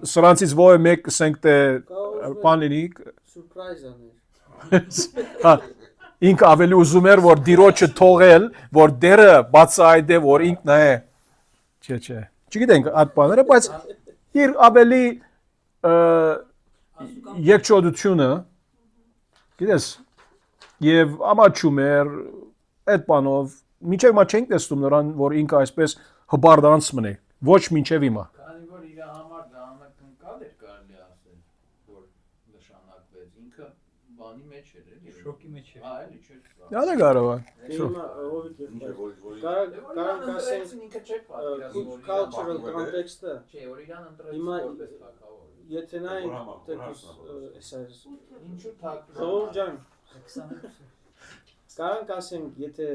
սրանցից ո՞ը մեկ ասենք թե բան լինի։ Սուրպրայզ աներ։ Հա, ինքը ավելի ուզում էր որ դիրոջը թողել, որ դերը բացահայտ է, որ ինքն է։ Չէ։ Չգիտենք այդ բաները, բայց իր ավելի երկչոդությունը, գիտես, եւ ամաչում էր այդ բանով, մինչեւ հիմա չենք տեսնում նրան, որ ինքը այսպես հբարդանց մնի, ոչ մինչեւ հիմա։ Քանի որ իր համար դա անակնկալ էր կարելի ասել, որ նշանակվեց, ինքը բանի մեջ էր, էլի։ Շոկի մեջ էր։ Հա, էլի չէ։ Դա դա կարող է։ Հիմա ով է կարող ասենք ինքը չէ պատկերացնում cultural context-ը։ Չէ, որ իրան ընտրեց Հիմա որպես թակավոր։ եթե նայենք Ինչու թակ։ Ժողովուրդ ջան, կարանք ասենք, եթե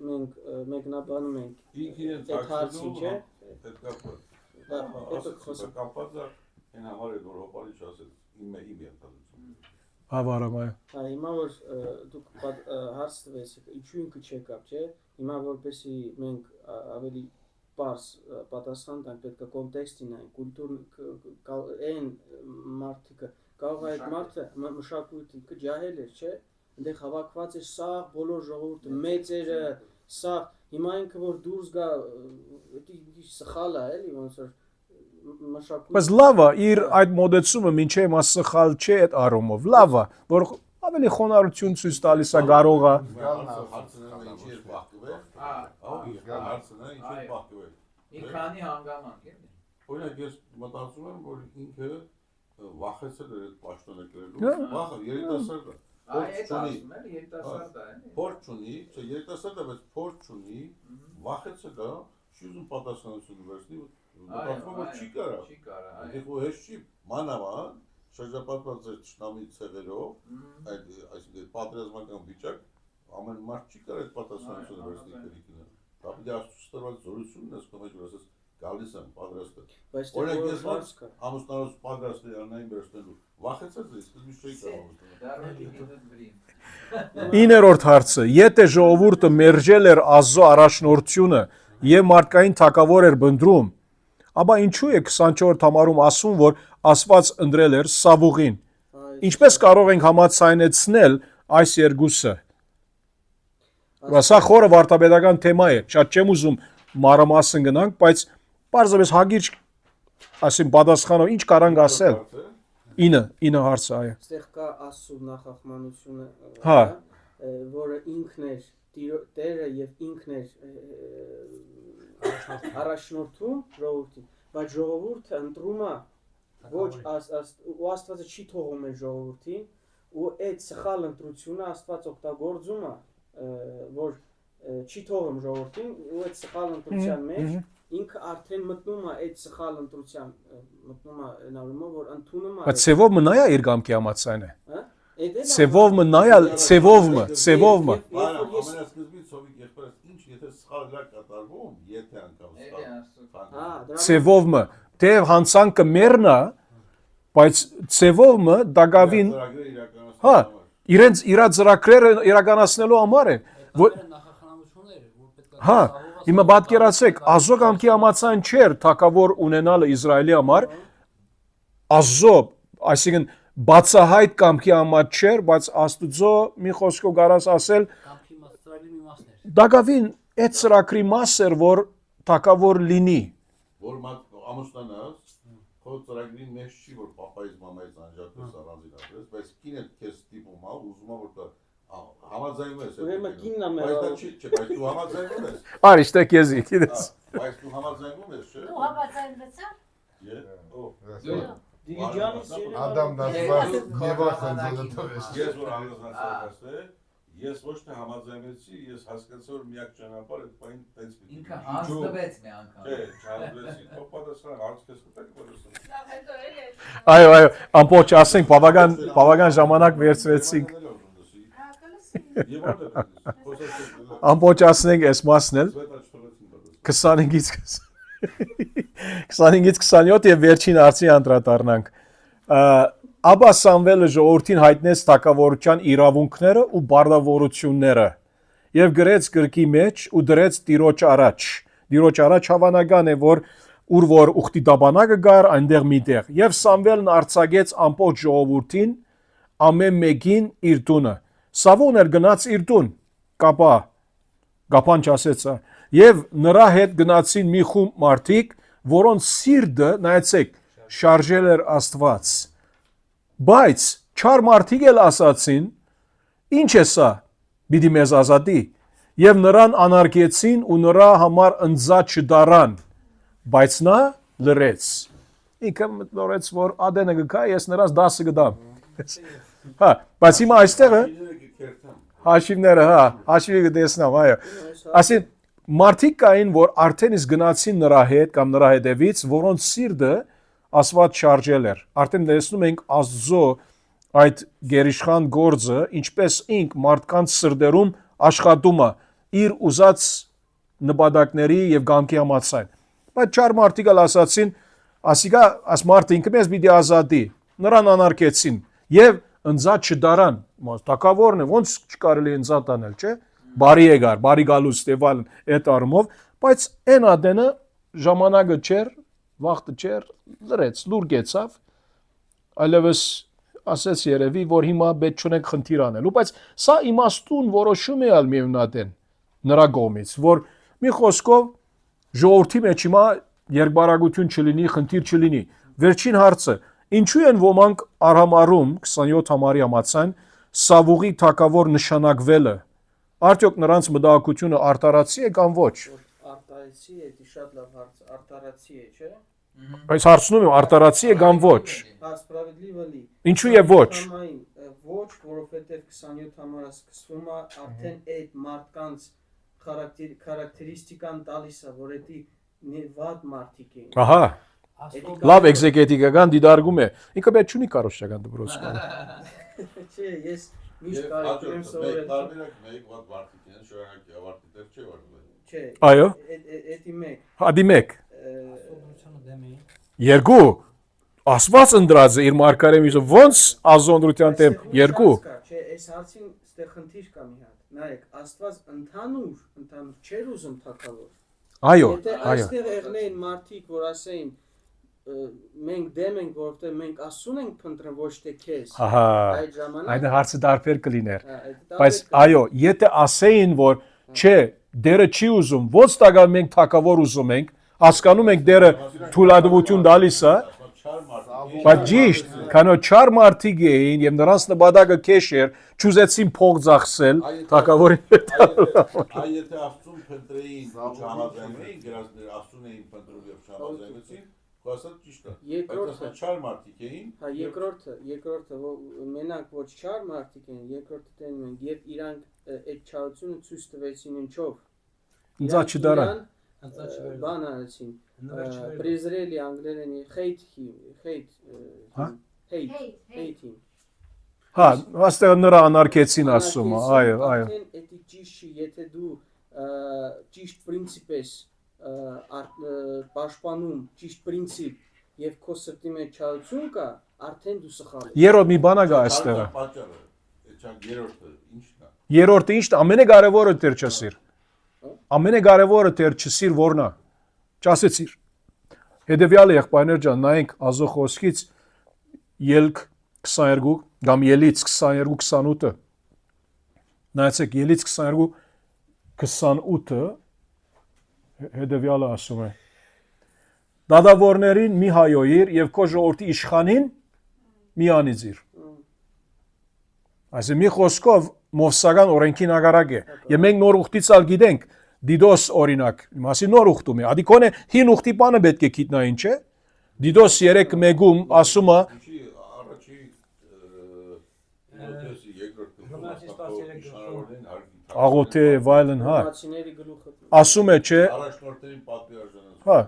մենք մեկնաբանում ենք այդ հարցին, չէ՞։ Հետո կապված է այն համար որ հոպարի չասել իմ ենթադրություն։ Հավարամ այո։ Հա, հիմա որ դուք հարց տվեցիք, ինչու ինքը չեկավ, չէ՞։ Հիմա որպեսի մենք ավելի պարզ պատասխան տանք, պետք է կոնտեքստին նայենք, կուլտուր այն մարդիկը կարող է այդ մարդը մշակույթի ջահել էր, չէ՞։ Այնտեղ հավաքված է սաղ բոլոր ժողովուրդը, մեծերը, սաղ հիմա ինքը որ դուրս գա, դա սխալ է, էլի ոնց որ մշակույթ։ Բայց լավ է, իր այդ մոդեցումը մինչև հիմա սխալ չէ այդ առումով։ Լավ է, որ ավելի խոնարհություն ցույց տալիս է կարող է։ Մի քանի հանգամանք էլի։ Օրինակ ես մտածում եմ, որ ինքը վախեցել էր այդ պաշտոնակերելու, վախը երիտասարդ է։ Այդ ասում էր երիտասարդ է, էլի։ Փորձ ունի, չէ, երիտասարդ է, բայց փորձ ունի, վախեցել է, չի ուզում պատասխանատվություն վերցնի, մտածում որ չի կարա։ Չի կարա, այո։ Եկու հեշտ չի, մանավանդ, շրջապատված է ճշնամի ցեղերով, այդ այսինքն պատերազմական վիճակ, ամեն մարդ չի կարող այդ պատասխանատվությունը վերցնել քրիկինը։ Դա պիտի աստծո ստորված զորությունն է, ասում ես, որ ասես գալիս եմ պատրաստը։ Օրինակ ես ամուսնալուց պատրաստ եմ անային վերցնելու։ Վախեցած ես, սկզբից չէի կարող։ 9-րդ հարցը. Եթե ժողովուրդը մերժել էր Աստծո առաջնորդությունը եւ մարդկային թագավոր էր բնդրում, ապա ինչու է 24-րդ համարում ասում, որ Աստված ընտրել էր Սավուղին։ Ինչպես կարող ենք համաձայնեցնել այս երկուսը։ Սա խորը վարդապետական թեմա է, շատ չեմ ուզում մանրամասն գնանք, բայց պարզապես հագիր ասեմ պատասխանով ինչ կարանք ասել։ 9 հարցը, այո։ Այստեղ կա Աստծո նախախմանությունը, Հա։ որը ինքն էր Տերը եւ ինքն էր առաջնորդում ժողովրդին, բայց ժողովուրդը ընտրում է ոչ Աստվածը չի թողում է ժողովրդին ու այդ սխալ ընտրությունը Աստված օգտագործում է որ չի թողում ժողովրդին ու այդ սխալ ընտրության մեջ ինքը արդեն մտնում է այդ սխալ ընտրության մտնում է նայում որ ընդունում է Բայց ծևով մնայա իր կամքի համաձայն է։ հա Ծևով մնայա ծևով Ամենասկզբից սովիկ եղբայրս ինչ եթե սխալ լավ կատարվում, եթե անգամ սխալ։ Ծևով թե հանցանքը մեռնա, բայց ծևով դակավին հա իրենց իր ծրագրերը իրականացնելու համար է։ Հա, հիմա պատկերացրեք, Աստծո կամքի համաձայն չէր թագավոր ունենալը Իսրայելի համար, Աստծո, այսինքն բացահայտ կամքի համար չէր, բայց Աստծո մի խոսքով կարաս ասել դակավին այդ ծրագրի մաս էր, որ թագավոր լինի։ Որ ամուսնանաս, քո ծրագրի մեջ չի որ պապայից մամայից անջատես առանձին ապրես, բայց կինը քեզ տիպում է, ուզում է որ համաձայնում ես։ Ուրեմն կինն է մեր։ Բայց դա չի, բայց դու համաձայնում ես։ Արի, շտեք եզի, գիտես։ Բայց դու համաձայնում ես, չէ՞։ Դու համաձայնվեցա։ Դիլիջանից Ադամ դասված Եվա խնդրեց։ Ես որ անձնացած եմ, ես ոչ թե համաձայնեցի, ես հասկացա որ միակ ճանապարհը այդ բանը տենց պիտի։ Ինքը անձնվեց մի անգամ։ Չէ, չանձնեցի։ Ո պատասխան հարց քեզ կտակ պատասխան։ Այո, ամբողջ ասենք բավական ժամանակ վերցրեցինք։ Ամբողջ ասենք այս մասն էլ 25-ից 27 եւ վերջին հարցի անդրադառնանք։ Աբա Սամվելը ժողովրդին հայտնեց թագավորության իրավունքները ու բարդավորությունները եւ գրեց գրքի մեջ ու դրեց Տիրոջ առաջ։ Տիրոջ առաջ հավանական է որ ուր որ ուխտի դաբանակը գար այնտեղ միտեղ եւ Սամվելն արձակեց ամբողջ ժողովրդին ամեն մեկին իր տունը։ Սավոն էր գնաց իր տուն, կապան չասեց եւ նրա հետ գնացին մի խումբ մարդիկ, որոնց սիրտը, նայեցեք, շարժել էր Աստված։ Բայց չար մարդիկ էլ ասացին, ինչ է սա, պիտի մեզ ազատի, եւ նրան անարգեցին ու նրա համար ընձա չդարան, բայց նա լրեց։ Ինքը մտորեց, որ ադենը գկա, ես նրանց 10 կդամ։ Հա, բայց հիմա այստեղը հաշիվները, հա, հաշիվը կտեսնամ, այո։ Ասին մարդիկ կային, որ արդեն իսկ գնացին նրա հետ կամ նրա հետևից, որոնց սիրտը Աստված շարժել էր։ Արդեն տեսնում ենք Աստծո այդ գերիշխան գործը, ինչպես ինք մարդկանց սրտերում աշխատում է իր ուզած նպատակների եւ կամքի համաձայն։ Բայց չար մարդիկ ասացին, ասիկա աս մարդը ինքը մեզ պիտի ազատի։ Նրան անարգեցին եւ ընձա չդարան։ Թագավորն է, ոնց չկարելի ընձա տանել, չէ՞։ Բարի եկար, բարի գալուց Ստեփան այդ առումով, բայց այն ադենը ժամանակը չէր, վաղտը չէր, լրեց, լուր գեցավ, այլևս ասեց երևի, որ հիմա պետք չունենք խնդիր անելու, բայց սա իմաստուն որոշում է ալ միևնատեն նրա կողմից, որ մի խոսքով ժողովրդի մեջ հիմա երկբարագություն չլինի, խնդիր չլինի։ Վերջին հարցը, ինչու են ոմանք արհամարում 27 համարի համաձայն Սավուղի թագավոր նշանակվելը, արդյոք նրանց մտահոգությունը արտարացի է կամ ոչ։ Արտարացի է, դա շատ լավ հարց, արտարացի է, չէ՞։ Բայց հարցնում եմ արտարացի է կամ ոչ։ Հա, սպրավեդլիվը լի։ Ինչու է ոչ։ Ոչ, որովհետև 27 համարը սկսվում է արդեն այդ մարդկանց խարակտերիստիկան տալիս է, որ դա վատ մարդիկ են։ Ահա։ Լավ էքզեգետիկական դիտարկում է։ Ինքը պետք չունի կարողական դպրոց։ Չէ, ես միշտ Եվ կարողացել եմ սովորել։ տարբերակ մեկ ված վարտիկ են, շարունակի ավարտիտեր չէ վարվել։ Չէ։ Այո։ Էդի մեկ։ Հադի մեկ։ Աստվածությունը դեմ է։ Երկու։ Աստված ընդրած է իր մարգարեմիզը ոնց ազոնրության դեմ երկու։ Չէ, այս հարցին ստեղ խնդիր կա մի հատ։ Նայեք, Աստված ընդհանուր չեր ուզում թակավոր։ Այո, Եթե այո։ այստեղ եղնեին մարդիկ, որ ասեին մենք դեմ ենք, որովհետև մենք Աստծուն ենք փնտրում, ոչ թե քեզ։ Ահա։ Այդ ժամանակ Այդ հարցը դարբեր կլիներ։ այդ Բայց այո, եթե ասեին, որ չէ, դերը չի ուզում, ոնց տակալ մենք թակավոր ուզում ենք, հասկանում ենք դերը թույլատվություն տալիս է, բայց ճիշտ, քանո չար մարդիկ էին եւ նրանց նպատակը քեշ էր, չուզեցին փող ծախսել թակավորին հետ։ Այ եթե Աստծուն փնտրեին, չհամաձայնեին, գրածները Աստծուն էին փնտրում եւ չհամաձայնեցին, ասած ճիշտ է։ Երկրորդը չար մարդիկ էին։ Հա, երկրորդը մենակ ոչ չար մարդիկ են, երկրորդը տենում են եւ իրանք այդ չարությունը ցույց տվեցին ինչով։ Ինձ չդարա։ Բան արեցին։ Պրեզրելի անգլերենի hate Հա, աստեղ նրա անարգեցին ասում, այո, այո։ Էդի ճիշտ չի, եթե դու ճիշտ պրինցիպ ես պաշտպանում, ճիշտ պրինցիպ եւ քո սրտի մեջ չարություն կա, արդեն դու սխալ ես։ Երրորդ մի բան կա այստեղ։ Երրորդը ի՞նչն է։ Երրորդը ի՞նչն է, ամենակարևորը դեր չսիր։ Ամենակարևորը դեր չսիր որնա։ Չասեցիր։ Հետևյալը եղբայրներ ջան, նայենք Ազո խոսքից ելք 22 կամ ելից 22-28-ը։ Նայեցեք ելից 22-28-ը հետևյալը ասում է. Դադավորներին մի հայոյիր եւ քո ժողովրդի իշխանին մի անիծիր։ Այսինքն մի խոսքով մովսական օրենքին ագարակ է։ Եվ մենք նոր ուխտից ալ գիտենք Դիդոս օրինակ, մասի նոր ուխտում է։ Ադիկոնե հին ուխտի բանը պետք է գիտնային, չէ։ Դիդոս 3:1-ում ասում է աղոթե վայլն, հա։ Ասում է, չէ։ Առաջնորդներին պատվիրաժանած։ Հա։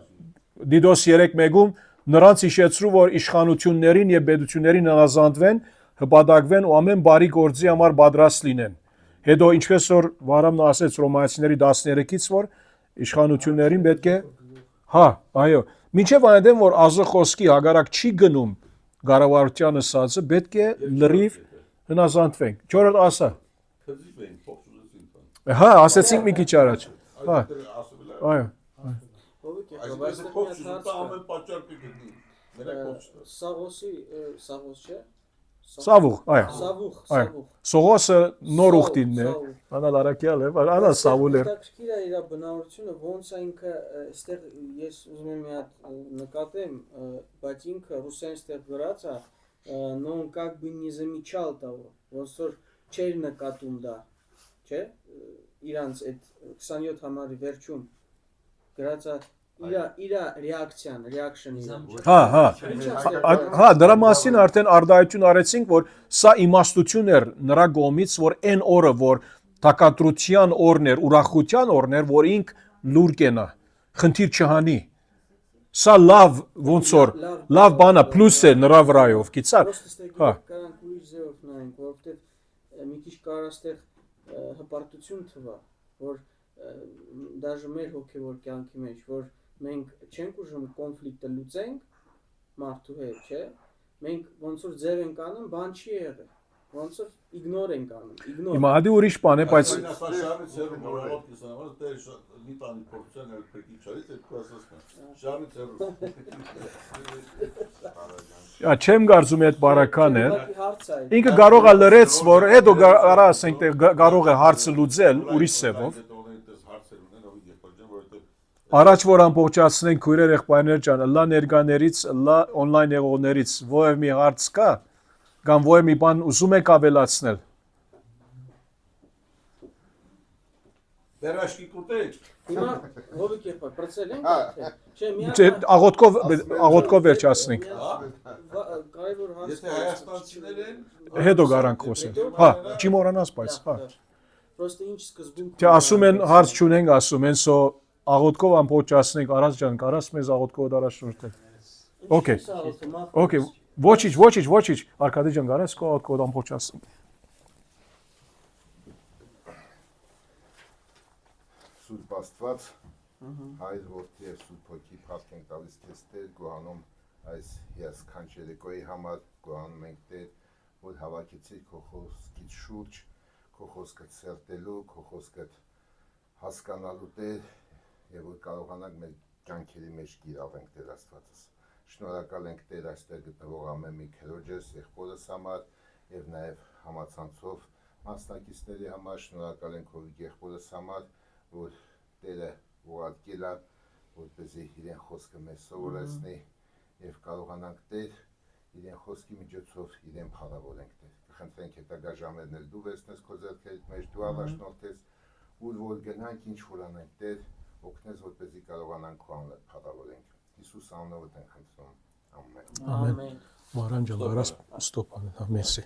Դիդոս 3:1-ում նրանց հիշեցրու, որ իշխանություններին եւ պետություններին հնազանդվեն, հպատակվեն ու ամեն բարի գործի համար պատրաստ լինեն։ Հետո ինչպես որ Վարամն ասեց Ռոմայացիների 13-ից, որ իշխանություններին պետք է հա, այո, մինչև այնտեղ որ Ազո խոսքի հագարակ չի գնում կառավարության ասածը, պետք է լրիվ հնազանդվենք։ Չորրորդ ասա։ Քզիվ էին փոխսուզեցին։ Հա, ասեցինք մի քիչ առաջ։ Հա։ Այո։ Այսպես փոխսուզը ամեն պատճառ կգտնի։ Մենակ փոխսուզը։ Սաղոս չէ։ Սավուղ, այո։ Սավուղ։ Սողոսը նոր ուխտինն է։ Անալ արակյալ է, անա սավուլ է։ Հետաքրքիր է իր բնավորությունը, ոնց է ինքը այստեղ ես ուզում եմ մի հատ նկատեմ, բայց ինքը ռուսերեն այստեղ գրած է, но он как бы не замечал того, ոնց որ չէր նկատում դա, չէ՞։ Իրանց այդ 27 համարի վերջում գրած է իր reaction-ը։ Հա, հա։ Հա, դրա մասին արդեն արդայություն արեցինք, որ սա իմաստություն էր նրա կողմից, որ այն օրը, որ տակատրության օրն էր, ուրախության օրն էր, որ ինք լուր կենա, խնդիր չհանի։ Սա լավ ոնց որ լավ բան է, պլյուս է նրա վրայով, գիտա։ Հա։ Կարանք ուրիշ ձևով նայենք, որովհետև մի քիչ կարող այստեղ հպարտություն թվա, որ դաժե մեր հոգևոր կյանքի մեջ, որ մենք չենք ուժում կոնֆլիկտը լուծենք մարդու հետ, չէ։ Մենք ոնց որ ձև ենք անում, բան չի եղել։ Ոնց որ իգնոր ենք անում, իգնոր։ Հիմա ադի ուրիշ բան է, բայց Շարից հեռու մորալով կիսանավար, դե մի տանի փորձան էլ փրկի չարից, այդ կասասն շարից հեռու։ չեմ կարծում այդ բարական է։ Ինքը կարող է լրեց, որ հետո արա ասենք կարող է հարցը լուծել ուրիշ սևով։ Առաջ որ ամբողջացնենք քույրեր եղբայրներ ջան, լա ներկաներից, լա on-line եղողներից, ով մի հարց կա, կամ ով մի բան ուզում եք ավելացնել։ Դերաշկի կուտեք։ Հիմա հովիկ եղբայր, պրծել ենք արդեն։ Չէ, մի աղոտկով վերջացնենք։ կարևոր հարց։ Եթե հայաստանցիներ են, Հետո գարանք խոսենք։ Հա, չի մոռանաս, բայց հա։ Պրոստը ինչ սկզբում Թե ասում են հարց չունենք, ասում են, սո աղոտկով ամբողջացնենք, Արաս ջան, կարաս մեզ աղոտկով առաջնորդել։ Okay. Սա օտոմատ։ Okay, ոչինչ, Արկադի ջան, գարես կոդ ամփոփած։ Սուրբ Աստված, Հայր որդի եւ Սուրբ Հոգի փառք ենք տալիս քեզ Տեր, գոհանում այս հիասքանչ երեկոյի համար, գոհանում ենք Տեր, որ հավաքեցիր քո խոսքից շուրջ, քո խոսքը ցերտելու, քո խոսքը հասկանալու Տեր, եւ որ կարողանանք մեր կյանքերի մեջ գիրավենք Տեր Աստվածս։ Շնորհակալ ենք Տեր այստեղ գտնվող ամեն մի քրոջս, եղբորս համար եւ նաեւ համացանցով մասնակիցների համար, շնորհակալ ենք որ եղբորս համար, որ Տերը ուղարկել է, որպեսզի իրեն խոսքը մեզ սովորեցնի եւ կարողանանք Տեր իրեն խոսքի միջոցով իրեն փառավորենք Տեր։ Կխնդրենք հետագա ժամերն էլ դու վերցնես քո ձեռքերիդ մեջ, դու առաջնորդես, ուր որ գնանք, ինչ որ անենք Տեր, օգնես որպեսզի կարողանանք քո անունը փառավորենք։ Հիսուս անունով ենք խնդրում։ Ամեն։ Ամեն։ Մարան ջան, գարես ստոպ ան, մերսի։